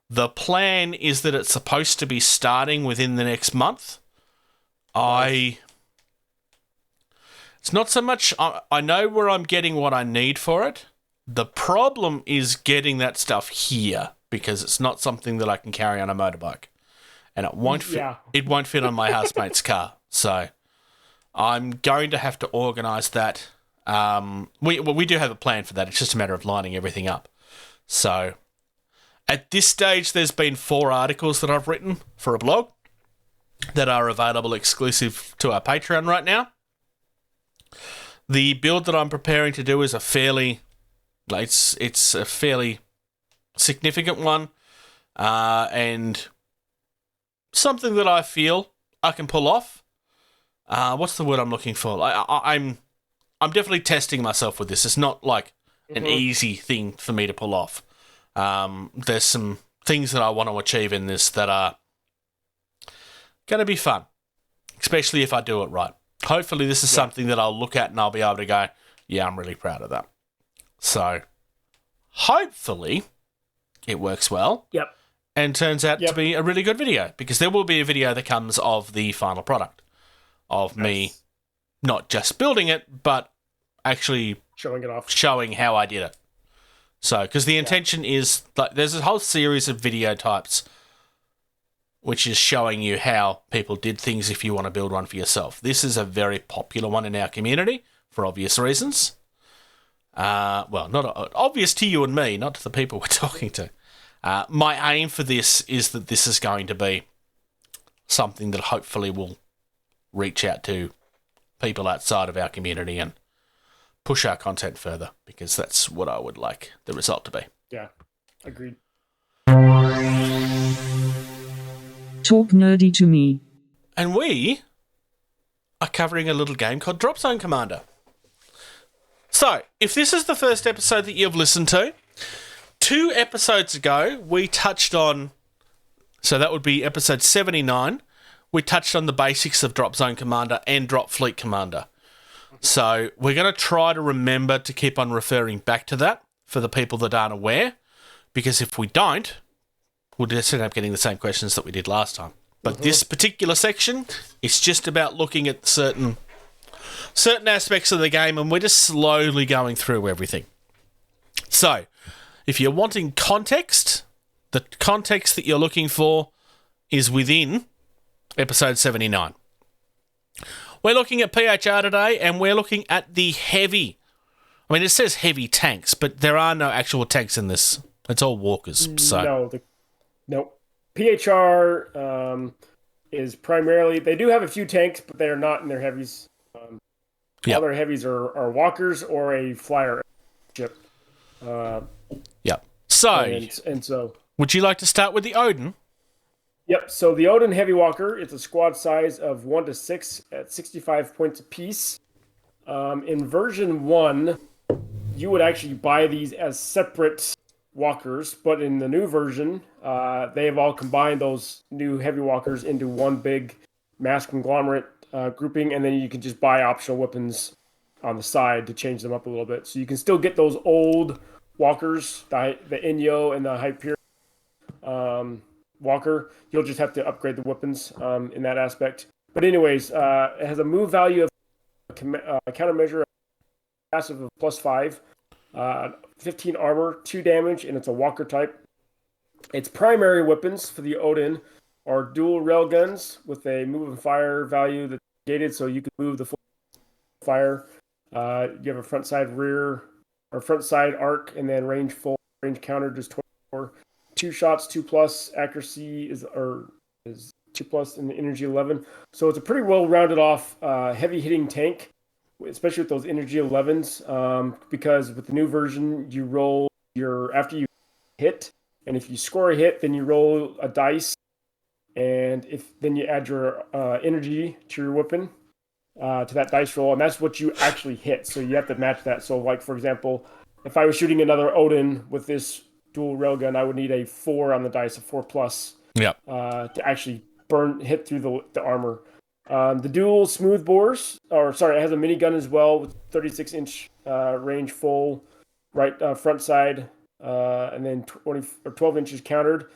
The plan is that it's supposed to be starting within the next month. It's not so much, I know where I'm getting what I need for it. The problem is getting that stuff here because it's not something that I can carry on a motorbike. And it won't fit. Yeah. It won't fit on my housemate's car. So I'm going to have to organise that. We do have a plan for that. It's just a matter of lining everything up. So at this stage, there's been 4 articles that I've written for a blog that are available exclusive to our Patreon right now. The build that I'm preparing to do is a fairly significant one, and something that I feel I can pull off. What's the word I'm looking for? I'm definitely testing myself with this. It's not like an easy thing for me to pull off. There's some things that I want to achieve in this that are going to be fun, especially if I do it right. Hopefully this is something that I'll look at and I'll be able to go, yeah, I'm really proud of that. So hopefully it works well. Yep. And turns out to be a really good video, because there will be a video that comes of the final product of me not just building it, but actually showing it off, showing how I did it. So, because the intention is, like, there's a whole series of video types which is showing you how people did things if you want to build one for yourself. This is a very popular one in our community for obvious reasons. Well, not obvious to you and me, not to the people we're talking to. My aim for this is that this is going to be something that hopefully will reach out to people outside of our community and push our content further, because that's what I would like the result to be. Yeah, agreed. Talk nerdy to me. And we are covering a little game called Drop Zone Commander. So, if this is the first episode that you've listened to, 2 episodes ago we touched on, so that would be episode 79, we touched on the basics of Drop Zone Commander and Drop Fleet Commander. So we're going to try to remember to keep on referring back to that for the people that aren't aware, because if we don't, we'll just end up getting the same questions that we did last time. But this particular section is just about looking at certain aspects of the game, and we're just slowly going through everything. So, if you're wanting context, the context that you're looking for is within episode 79. We're looking at PHR today, and we're looking at the heavy. I mean, it says heavy tanks, but there are no actual tanks in this. It's all walkers. So No. PHR is primarily... They do have a few tanks, but they are not in their heavies. All their heavies are walkers or a flyer ship. Yep. So, and so... Would you like to start with the Odin? Yep, so the Odin Heavy Walker, it's a squad size of 1 to 6 at 65 points apiece. In version 1, you would actually buy these as separate walkers, but in the new version, they have all combined those new heavy walkers into one big mass conglomerate grouping, and then you can just buy optional weapons on the side to change them up a little bit. So you can still get those old walkers, the Inyo and the Hyperion walker. You'll just have to upgrade the weapons in that aspect. But anyways, it has a move value of countermeasure passive of +5, 15 armor, 2 damage, and it's a walker type. Its primary weapons for the Odin are dual railguns with a move and fire value that's gated, so you can move the full fire. You have a front side arc, and then range counter just 24. 2 shots, 2+ accuracy is 2+ in the energy 11. So it's a pretty well rounded off heavy hitting tank, especially with those energy 11s. Because with the new version, you roll after you hit, and if you score a hit, then you roll a dice, and then you add your energy to your weapon to that dice roll, and that's what you actually hit. So you have to match that. So, like for example, if I was shooting another Odin with this dual railgun, I would need a 4 on the dice, a 4+, to actually hit through the armor. The dual smooth bores, it has a minigun as well with 36-inch range full front side, and then 12 inches countered.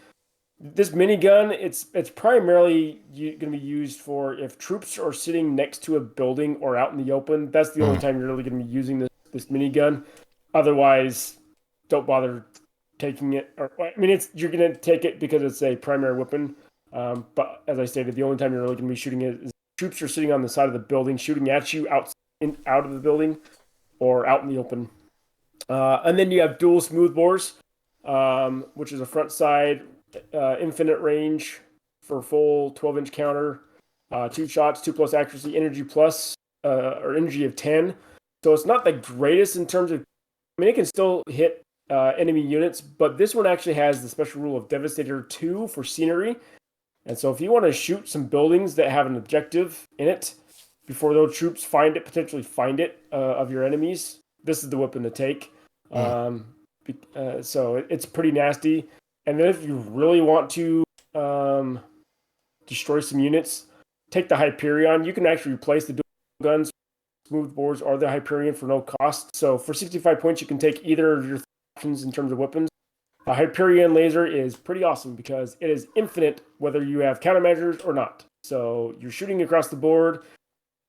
This minigun, it's primarily going to be used for if troops are sitting next to a building or out in the open. That's the only time you're really going to be using this minigun. Otherwise, don't bother taking it. You're going to take it because it's a primary weapon. But as I stated, the only time you're really going to be shooting it is troops are sitting on the side of the building, shooting at you out of the building or out in the open. And then you have dual smooth bores, which is a front side infinite range for full 12-inch counter, 2 shots, 2+ accuracy, energy or energy of 10. So it's not the greatest in terms of. It can still hit enemy units, but this one actually has the special rule of Devastator 2 for scenery. And so if you want to shoot some buildings that have an objective in it before those troops potentially find it of your enemies, this is the weapon to take. So it's pretty nasty. And then if you really want to destroy some units, take the Hyperion. You can actually replace the dual guns, smooth bores, or the Hyperion for no cost. So for 65 points, you can take either of your options in terms of weapons. A Hyperion laser is pretty awesome because it is infinite whether you have countermeasures or not. So you're shooting across the board.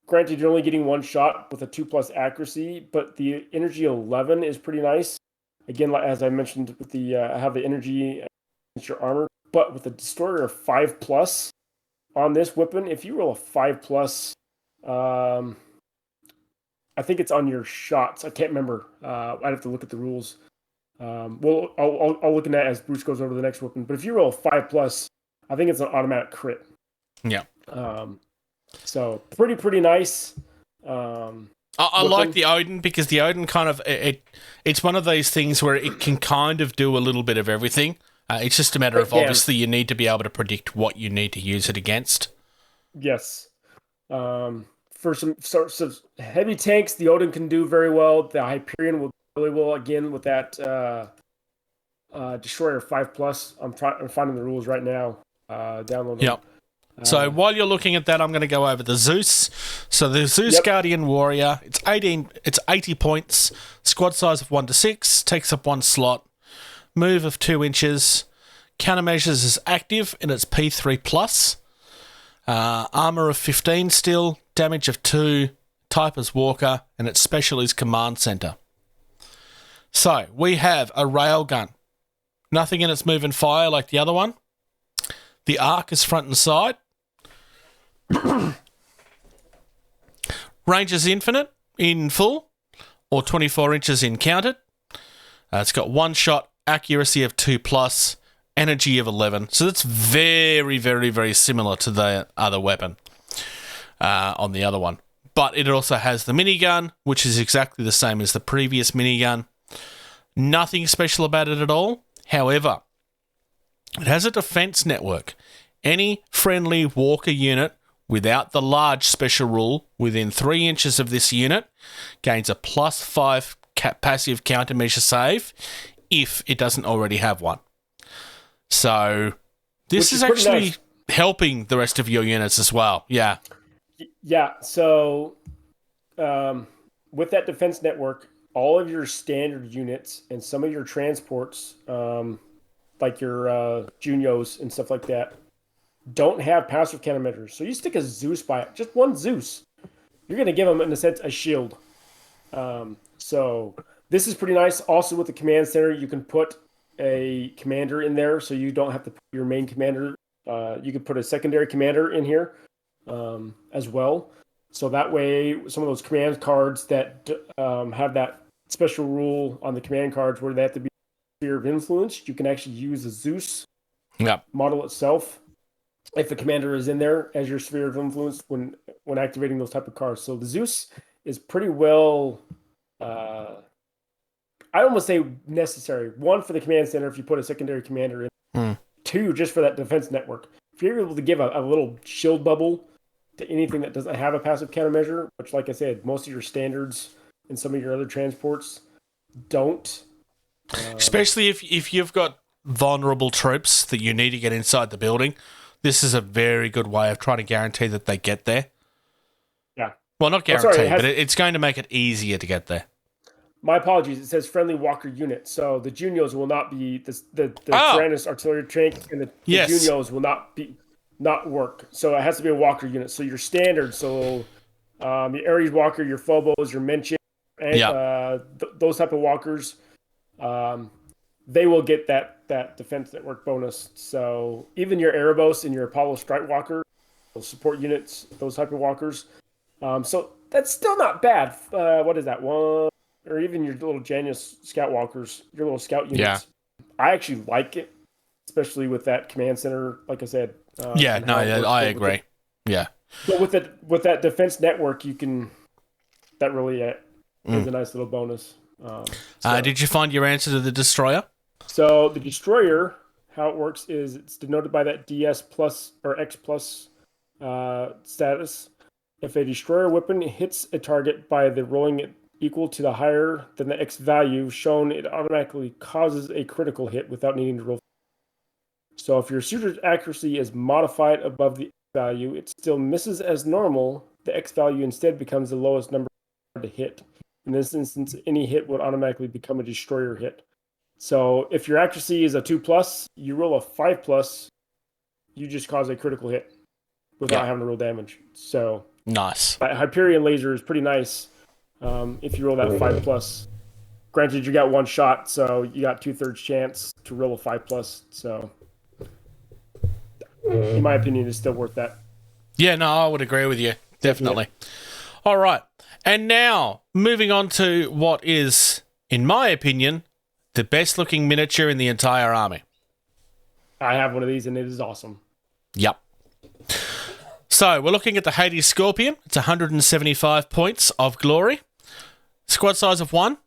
Granted, you're only getting 1 shot with a 2+ accuracy, but the energy 11 is pretty nice. Again, as I mentioned, with the have the energy against your armor, but with the destroyer of 5+ on this weapon, if you roll a 5+, I think it's on your shots. I can't remember. I'd have to look at the rules. Well, I'll look at that as Bruce goes over the next weapon. But if you roll a 5+, I think it's an automatic crit. Yeah. So pretty nice. I like the Odin because the Odin kind of it's one of those things where it can kind of do a little bit of everything. It's just a matter of obviously you need to be able to predict what you need to use it against. Yes. For some sorts of heavy tanks, the Odin can do very well. The Hyperion will do really well again with that Destroyer 5+. I'm finding the rules right now. Download them. Yep. So while you're looking at that, I'm going to go over the Zeus. So the Zeus Guardian Warrior, it's 80 points, squad size of 1 to 6, takes up 1 slot, move of 2 inches, countermeasures is active and it's P3+, armor of 15 still, damage of 2, type as Walker, and its special is Command Center. So we have a railgun, nothing in its move and fire like the other one. The arc is front and side. Range is infinite in full, or 24 inches in counted. It's got 1 shot, accuracy of 2+, energy of 11. So that's very, very, very similar to the other weapon on the other one. But it also has the minigun, which is exactly the same as the previous minigun. Nothing special about it at all. However, it has a defense network. Any friendly walker unit without the large special rule within 3 inches of this unit gains a +5 passive countermeasure save if it doesn't already have one. So this is actually helping the rest of your units as well. Yeah. Yeah. So with that defense network, all of your standard units and some of your transports, like your Junios and stuff like that, don't have passive countermeasures. So you stick a Zeus by it, just one Zeus, you're going to give them, in a sense, a shield. So this is pretty nice. Also with the command center, you can put a commander in there, so you don't have to put your main commander. You could put a secondary commander in here as well. So that way, some of those command cards that have that special rule on the command cards where they have to be sphere of influence, you can actually use the Zeus model itself if the commander is in there as your sphere of influence when activating those type of cards. So the Zeus is pretty well, I almost say necessary. 1, for the command center if you put a secondary commander in. 2, just for that defense network. If you're able to give a little shield bubble to anything that doesn't have a passive countermeasure, which, like I said, most of your standards and some of your other transports don't. Especially if you've got vulnerable troops that you need to get inside the building, this is a very good way of trying to guarantee that they get there. Yeah. Well, not guarantee, but it's going to make it easier to get there. My apologies. It says friendly walker unit. So the Junios will not be the Tyrannus artillery tank, and the Junios will not work. So it has to be a walker unit. So your standard, so your Ares walker, your Phobos, your Mention, and those type of walkers, they will get that defense network bonus. So even your Erebos and your Apollo Strike Walker, those support units, those type of walkers. So that's still not bad. What is that, 1? Or even your little Janus scout walkers, your little scout units. Yeah. I actually like it, especially with that command center, like I said. I agree. Yeah. But with that defense network, you can, that really is a nice little bonus. Did you find your answer to the Destroyer? So the Destroyer, how it works is it's denoted by that DS plus or X plus status. If a Destroyer weapon hits a target by the rolling it equal to the higher than the X value shown, it automatically causes a critical hit without needing to roll. So if your shooter's accuracy is modified above the X value, it still misses as normal. The X value instead becomes the lowest number to hit. In this instance, any hit would automatically become a Destroyer hit. So if your accuracy is a 2+, you roll a 5+, you just cause a critical hit without having to roll damage. So nice. Hyperion laser is pretty nice. If you roll that 5+, Granted, you got one shot, so you got 2/3 chance to roll a 5+. So, in my opinion, it's still worth that. Yeah, no, I would agree with you. Definitely. All right. And now, moving on to what is, in my opinion, the best looking miniature in the entire army. I have one of these, and it is awesome. Yep. So, we're looking at the Haiti Scorpion. It's 175 points of glory. Squad size of 1.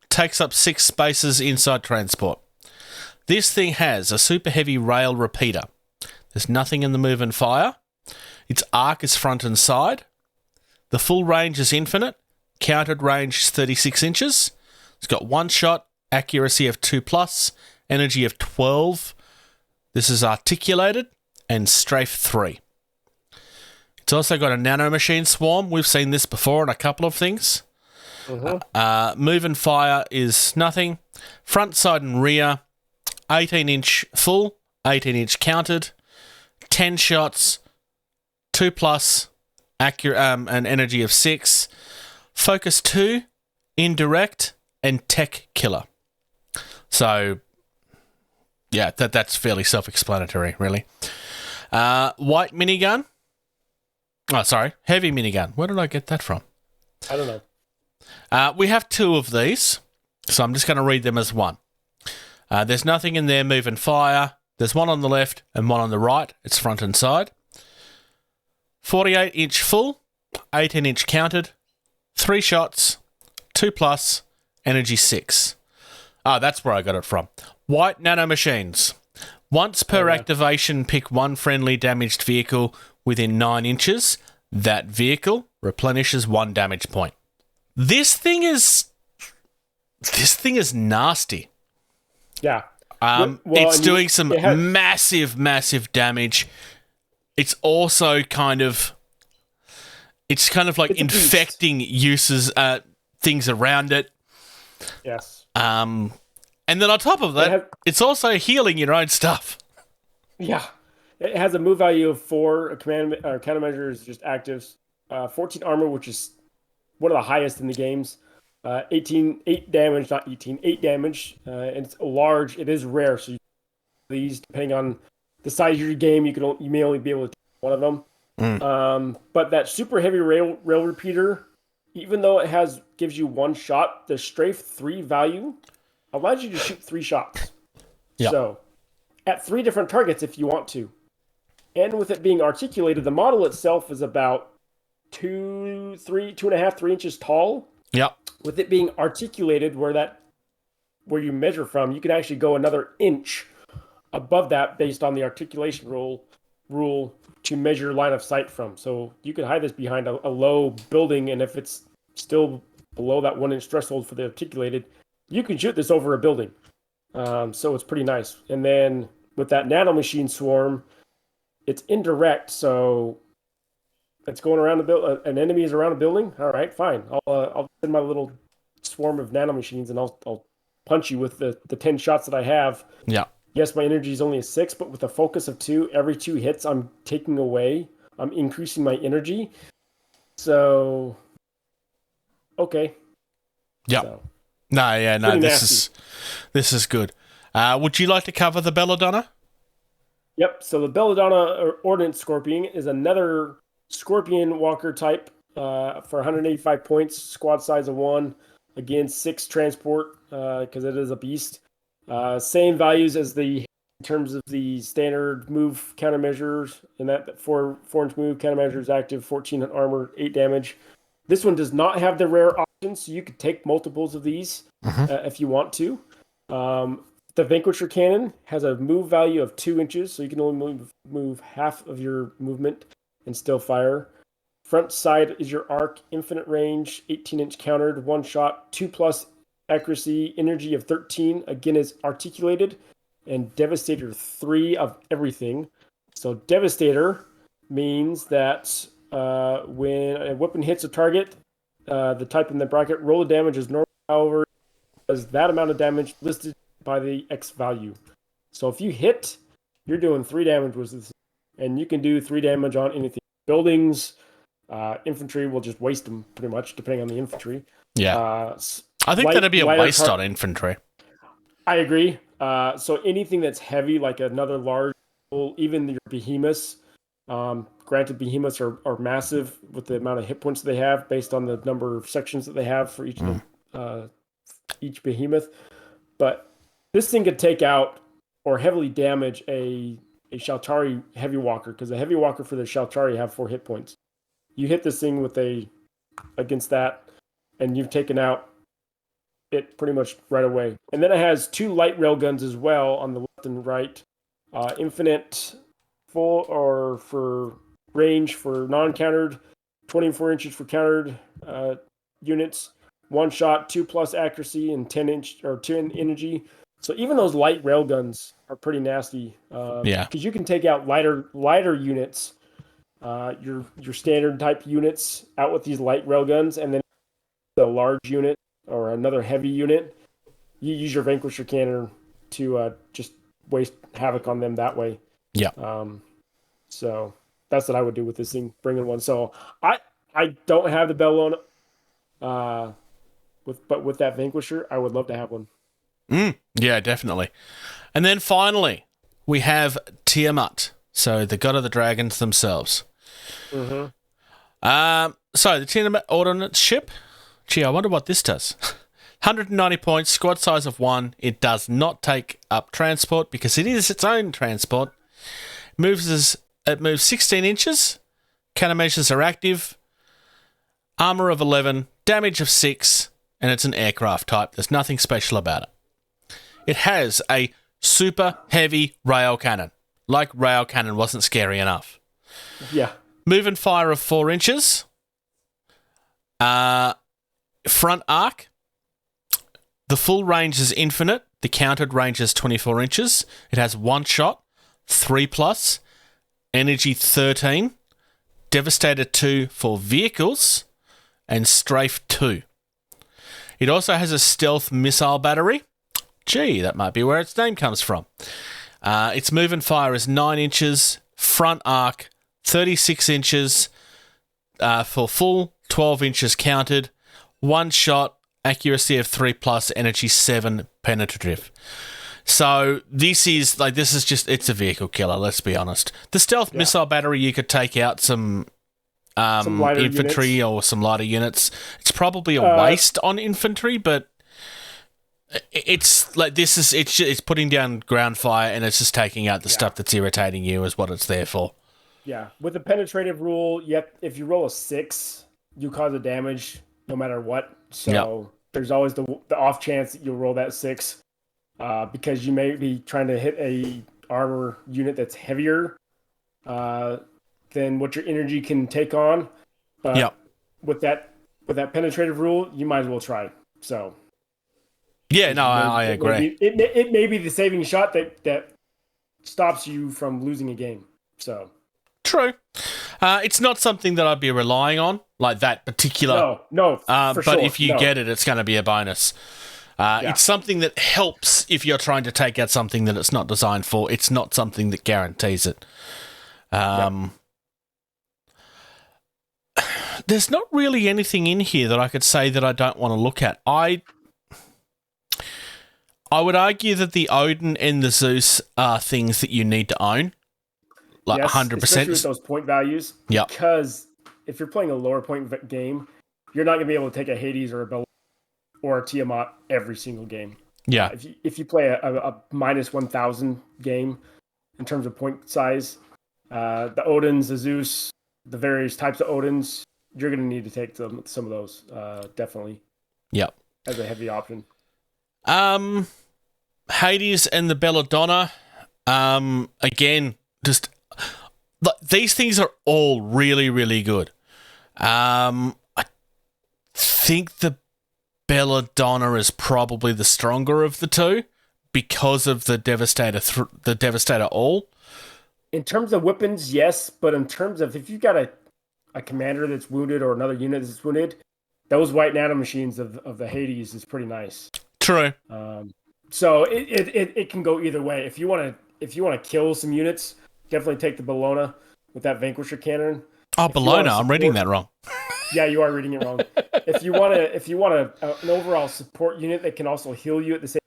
Takes up 6 spaces inside transport. This thing has a super heavy rail repeater. There's nothing in the move and fire. Its arc is front and side. The full range is infinite. Counted range is 36 inches. It's got one shot, accuracy of 2+, energy of 12. This is articulated and strafe 3. It's also got a nanomachine swarm. We've seen this before in a couple of things. Move and fire is nothing. Front, side and rear, 18-inch full, 18-inch counted, 10 shots, 2+, accurate, an energy of 6, focus 2, indirect, and tech killer. So, yeah, that's fairly self-explanatory, really. White minigun. Oh, sorry, heavy minigun. Where did I get that from? I don't know. We have 2 of these, so I'm just going to read them as one. There's nothing in there, move and fire. There's one on the left and one on the right. It's front and side. 48-inch full, 18-inch counted, 3 shots, 2+, energy 6. That's where I got it from. White nanomachines. Once per activation, pick one friendly damaged vehicle within 9 inches. That vehicle replenishes 1 damage point. This thing is nasty. Yeah. It's doing some massive damage. It's also kind of like infecting uses things around it. Yes. And then on top of that, it's also healing your own stuff. Yeah. It has a move value of 4. A countermeasure is just actives. 14 armor, which is one of the highest in the games. 8 damage, not 18, 8 damage. And it's large. It is rare, so these, depending on the size of your game, you may only be able to take one of them. But that super heavy rail repeater, even though it gives you 1 shot, the strafe 3 value allows you to shoot 3 shots. Yep. So at 3 different targets if you want to. And with it being articulated, the model itself is about 2.5, 3 inches tall. Yep. With it being articulated, where you measure from, you can actually go another inch above that based on the articulation rule to measure line of sight from. So you can hide this behind a low building, and if it's still below that 1 inch threshold for the articulated, you can shoot this over a building. So it's pretty nice. And then with that nanomachine swarm, it's indirect, so it's going around an enemy is around a building. All right, fine. I'll send my little swarm of nanomachines, and I'll punch you with the 10 shots that I have. Yeah. Yes, my energy is only a 6, but with a focus of 2, every 2 hits, I'm increasing my energy. So, okay. Yeah. So, this is good. Would you like to cover the Belladonna? Yep. So the Belladonna Ordnance Scorpion is another Scorpion Walker type for 185 points, squad size of 1. Again, 6 transport because it is a beast. Same values as in terms of the standard move countermeasures, and that 4-inch move countermeasures active, 14 armor, 8 damage. This one does not have the rare option, so you could take multiples of these if you want to. The Vanquisher Cannon has a move value of 2 inches, so you can only move half of your movement and still fire. Front side is your arc, infinite range, 18-inch countered, 1 shot, 2+ accuracy, energy of 13. Again, is articulated, and Devastator 3 of everything. So Devastator means that when a weapon hits a target, the type in the bracket, roll the damage as normal. However, does that amount of damage listed by the X value. So if you hit, you're doing 3 damage with this, and you can do 3 damage on anything. Buildings, infantry will just waste them pretty much, depending on the infantry. Yeah. I think that'd be a waste on infantry. I agree. So anything that's heavy, like another large, even your behemoths. Granted, behemoths are massive with the amount of hit points they have, based on the number of sections that they have for each behemoth. But this thing could take out or heavily damage a Shaltari heavy walker, because the heavy walker for the Shaltari have 4 hit points. You hit this thing against that, and you've taken out it pretty much right away. And then it has 2 light railguns as well on the left and right. Infinite full or for range for non-countered, 24 inches for countered units, 1 shot, 2+ accuracy, and 10 energy. So even those light railguns are pretty nasty. Because you can take out lighter units, your standard type units out with these light railguns, and then the large unit or another heavy unit, you use your Vanquisher Cannon to just waste havoc on them that way. Yeah. So that's what I would do with this thing, bringing one. So I don't have the Bellona, but with that Vanquisher, I would love to have one. Yeah, definitely. And then finally, we have Tiamat, so the god of the dragons themselves. So the Tiamat ordnance ship. Gee, I wonder what this does. 190 points, squad size of 1. It does not take up transport because it is its own transport. It moves 16 inches. Countermeasures are active. Armor of 11, damage of 6, and it's an aircraft type. There's nothing special about it. It has a super heavy rail cannon. Like rail cannon wasn't scary enough. Yeah. Move and fire of 4 inches. Front arc. The full range is infinite. The countered range is 24 inches. It has 1 shot, 3+, energy 13, Devastator 2 for vehicles, and Strafe 2. It also has a stealth missile battery. Gee, that might be where its name comes from. Its move and fire is 9 inches, front arc 36 inches for full, 12 inches counted, 1 shot, accuracy of 3+, energy 7, penetrative. So it's a vehicle killer, let's be honest. The stealth missile battery, you could take out some infantry units, or some lighter units. It's probably a waste on infantry, but it's like it's putting down ground fire, and it's just taking out the stuff that's irritating you is what it's there for. Yeah, with the penetrative rule, if you roll a 6, you cause a damage no matter what. So there's always the off chance that you'll roll that 6 because you may be trying to hit a armor unit that's heavier than what your energy can take on. But with that penetrative rule, you might as well try. So yeah, no, I agree. It may be the saving shot that stops you from losing a game. So true. It's not something that I'd be relying on, like that particular. No, but sure. if you get it, it's going to be a bonus. It's something that helps if you're trying to take out something that it's not designed for. It's not something that guarantees it. There's not really anything in here that I could say that I don't want to look at. I would argue that the Odin and the Zeus are things that you need to own. Like 100%. Especially with those point values. Yep. Because if you're playing a lower point game, you're not going to be able to take a Hades or a Bel or a Tiamat every single game. Yeah. If you play a minus 1,000 game in terms of point size, the Odins, the Zeus, the various types of Odins, you're going to need to take some of those, definitely. Yep. As a heavy option. Hades and the Belladonna, again, just these things are all really, really good. I think the Belladonna is probably the stronger of the two because of the Devastator All. In terms of weapons, yes, but in terms of if you've got a commander that's wounded or another unit that's wounded, those white nanomachines of the Hades is pretty nice. True. So it can go either way. If you want to kill some units, definitely take the Bellona with that Vanquisher Cannon. Oh, Bellona, I'm reading that wrong. Yeah, you are reading it wrong. If you want an overall support unit that can also heal you at the same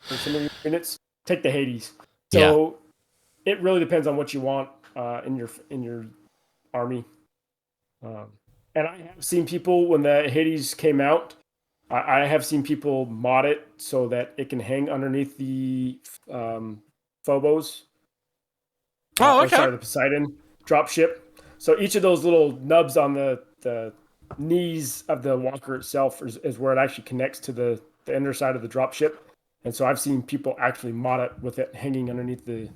time as some of your units, take the Hades. So it really depends on what you want in your army. And I have seen people, when the Hades came out, I have seen people mod it so that it can hang underneath the Phobos. Oh, okay. The Poseidon dropship. So each of those little nubs on the knees of the walker itself is where it actually connects to the inner side of the dropship. And so I've seen people actually mod it with it hanging underneath the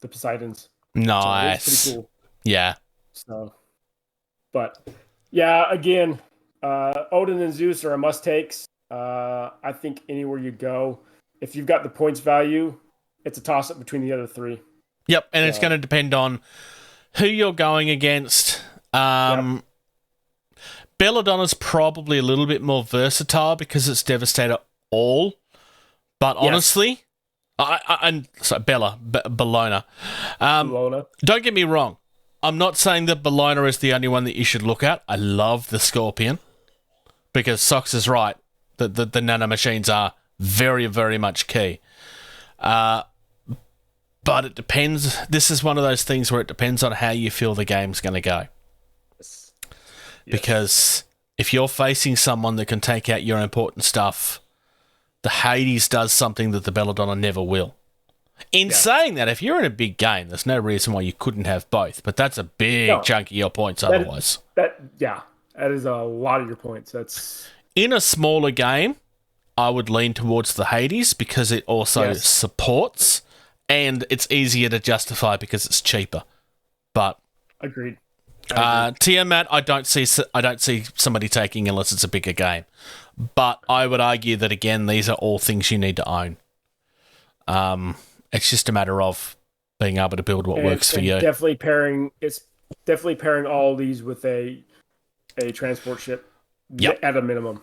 Poseidons. Nice. So it's pretty cool. Yeah. So, but yeah, again, Odin and Zeus are a must-takes. I think anywhere you go, if you've got the points value, it's a toss-up between the other three. Yep, and it's going to depend on who you're going against. Belladonna's probably a little bit more versatile because it's Devastator all. But honestly, Bellona. Don't get me wrong. I'm not saying that Bellona is the only one that you should look at. I love the Scorpion because Sox is right. The nanomachines are very, very much key. But it depends. This is one of those things where it depends on how you feel the game's going to go. Yes. Because if you're facing someone that can take out your important stuff, the Hades does something that the Belladonna never will. In saying that, if you're in a big game, there's no reason why you couldn't have both. But that's a big chunk of your points otherwise. That is a lot of your points. That's in a smaller game, I would lean towards the Hades because it also supports. And it's easier to justify because it's cheaper. But agreed. Tiamat, I don't see somebody taking unless it's a bigger game. But I would argue that again, these are all things you need to own. It's just a matter of being able to build what works for you. Definitely pairing all these with a transport ship at a minimum.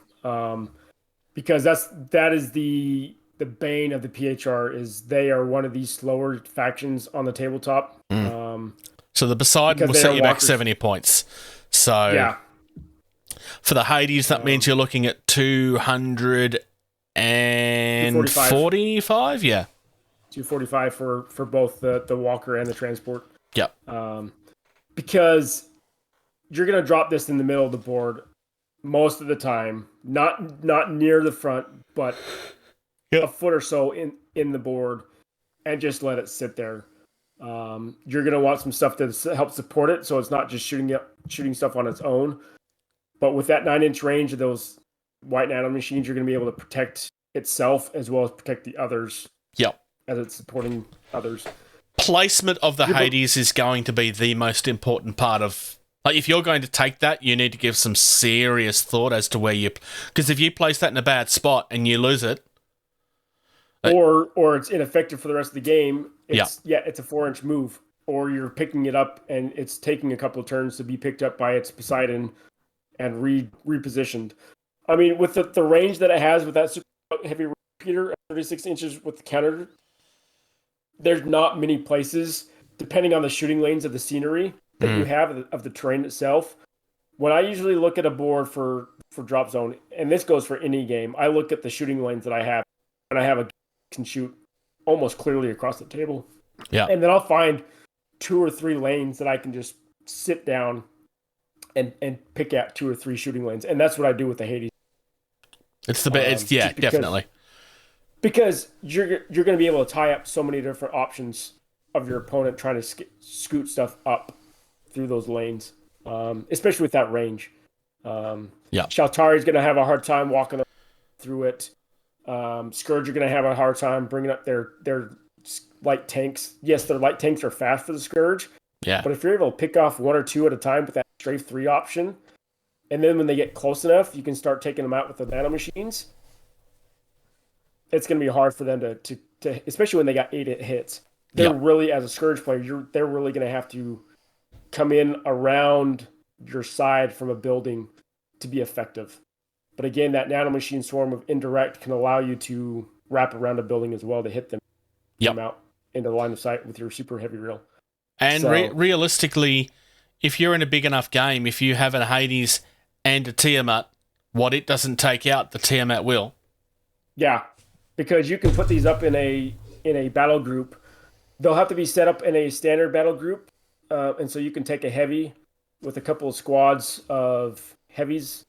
Because that is the bane of the PHR is they are one of these slower factions on the tabletop. So the Poseidon will set you back 70 points. So for the Hades, that means you're looking at 245. Yeah, 245 for both the walker and the transport. Yep. Because you're gonna drop this in the middle of the board most of the time, not near the front, but a foot or so in the board, and just let it sit there. You're going to want some stuff to help support it, so it's not just shooting stuff on its own. But with that 9-inch range of those white nanomachines, you're going to be able to protect itself as well as protect the others. Yep. As it's supporting others. Placement of the Hades is going to be the most important part of... Like, if you're going to take that, you need to give some serious thought as to where you... Because if you place that in a bad spot and you lose it, or it's ineffective for the rest of the game. It's a 4-inch move, or you're picking it up and it's taking a couple of turns to be picked up by its Poseidon and repositioned. I mean, with the range that it has with that super heavy repeater, 36 inches with the counter, there's not many places, depending on the shooting lanes of the scenery that you have of the terrain itself. When I usually look at a board for Drop Zone, and this goes for any game, I look at the shooting lanes that I have, and I have a can shoot almost clearly across the table. Yeah. And then I'll find 2 or 3 lanes that I can just sit down and pick out 2 or 3 shooting lanes. And that's what I do with the Hades. It's the best. Definitely. Because you're going to be able to tie up so many different options of your opponent trying to scoot stuff up through those lanes, especially with that range. Shaltari's going to have a hard time walking through it. Scourge are going to have a hard time bringing up their light tanks. Yes, their light tanks are fast for the Scourge. Yeah. But if you're able to pick off 1 or 2 at a time with that strafe 3 option, and then when they get close enough, you can start taking them out with the nanomachines. It's going to be hard for them to especially when they got 8 hits. They're really, as a Scourge player, they're really going to have to come in around your side from a building to be effective. But again, that nanomachine swarm of indirect can allow you to wrap around a building as well to hit them, come out into the line of sight with your super heavy reel. And realistically, if you're in a big enough game, if you have a Hades and a Tiamat, what it doesn't take out, the Tiamat will. Yeah, because you can put these up in a battle group. They'll have to be set up in a standard battle group, and so you can take a heavy with a couple of squads of heavies.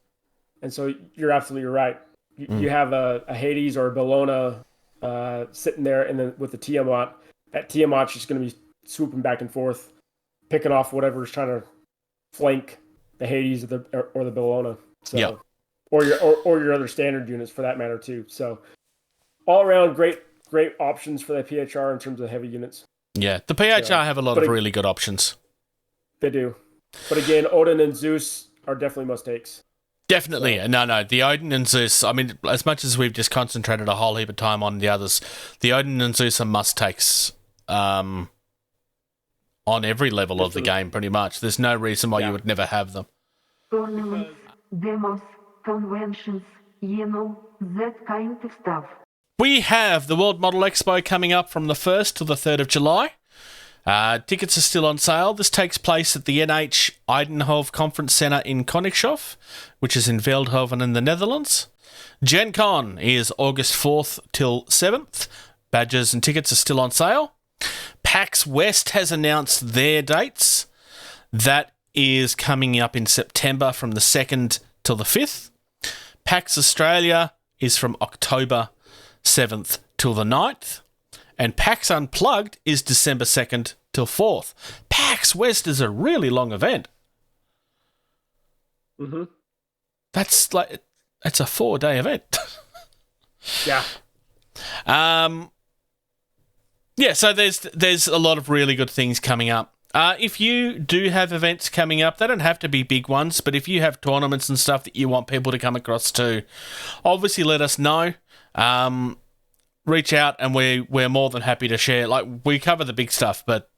And so you're absolutely right. You have a Hades or a Bellona sitting there, and then with the Tiamat, that Tiamat's just going to be swooping back and forth, picking off whatever's trying to flank the Hades or the Bellona. So, or your other standard units for that matter too. So, all around great options for the PHR in terms of heavy units. Yeah, the PHR have a lot of really good options. They do, but again, Odin and Zeus are definitely must takes. Definitely. So. No. The Odin and Zeus, I mean, as much as we've just concentrated a whole heap of time on the others, the Odin and Zeus are must-takes on every level of the game, pretty much. There's no reason why you would never have them. Tournaments, demos, conventions, that kind of stuff. We have the World Model Expo coming up from the 1st to the 3rd of July. Tickets are still on sale. This takes place at the NH Eindhoven Conference Centre in Koningshof, which is in Veldhoven in the Netherlands. Gen Con is August 4th till 7th. Badges and tickets are still on sale. PAX West has announced their dates. That is coming up in September from the 2nd till the 5th. PAX Australia is from October 7th till the 9th. And PAX Unplugged is December 2nd till 4th. PAX West is a really long event. Mm-hmm. That's a 4-day event. Yeah. Yeah, so there's a lot of really good things coming up. If you do have events coming up, they don't have to be big ones, but if you have tournaments and stuff that you want people to come across to, obviously let us know. Reach out and we're more than happy to share. Like, we cover the big stuff, but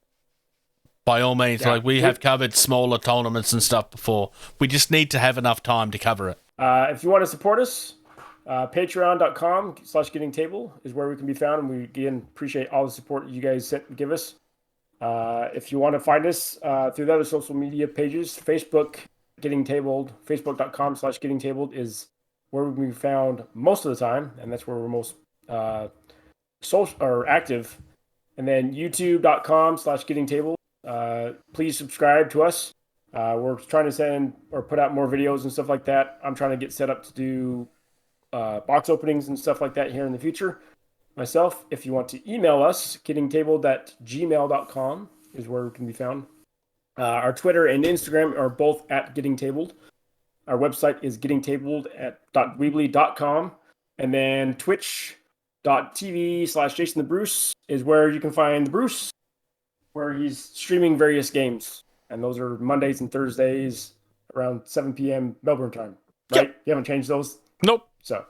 by all means, we have covered smaller tournaments and stuff before. We just need to have enough time to cover it. If you want to support us, patreon.com/gettingtable is where we can be found, and we again appreciate all the support you guys give us. If you want to find us through the other social media pages, Facebook, Getting Tabled, facebook.com/gettingtabled is where we can be found most of the time, and that's where we're most social or active. And then youtube.com/gettingtabled. Please subscribe to us. We're trying to send or put out more videos and stuff like that. I'm trying to get set up to do box openings and stuff like that here in the future myself. If you want to email us, gettingtabled@gmail.com is where we can be found. Our Twitter and Instagram are both at gettingtabled. Our website is gettingtabled.weebly.com. And then twitch.tv/JasonTheBruce is where you can find the Bruce, where he's streaming various games. And those are Mondays and Thursdays around 7 p.m. Melbourne time. Right? Yep. You haven't changed those? Nope. So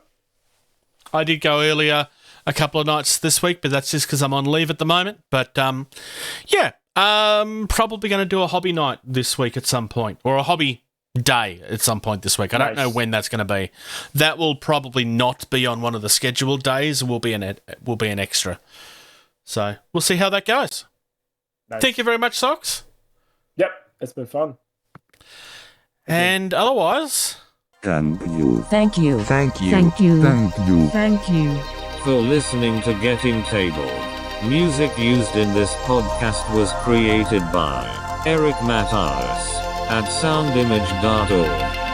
I did go earlier a couple of nights this week, but that's just because I'm on leave at the moment. But probably going to do a hobby night this week at some point, or a hobby day at some point this week. I don't know when that's going to be. That will probably not be on one of the scheduled days. Will be an extra. So we'll see how that goes. Nice. Thank you very much, Socks. Yep, it's been fun. And otherwise, Thank you. Thank you. Thank you. Thank you. Thank you. Thank you. For listening to Getting Tabled. Music used in this podcast was created by Eric Matyas at soundimage.org.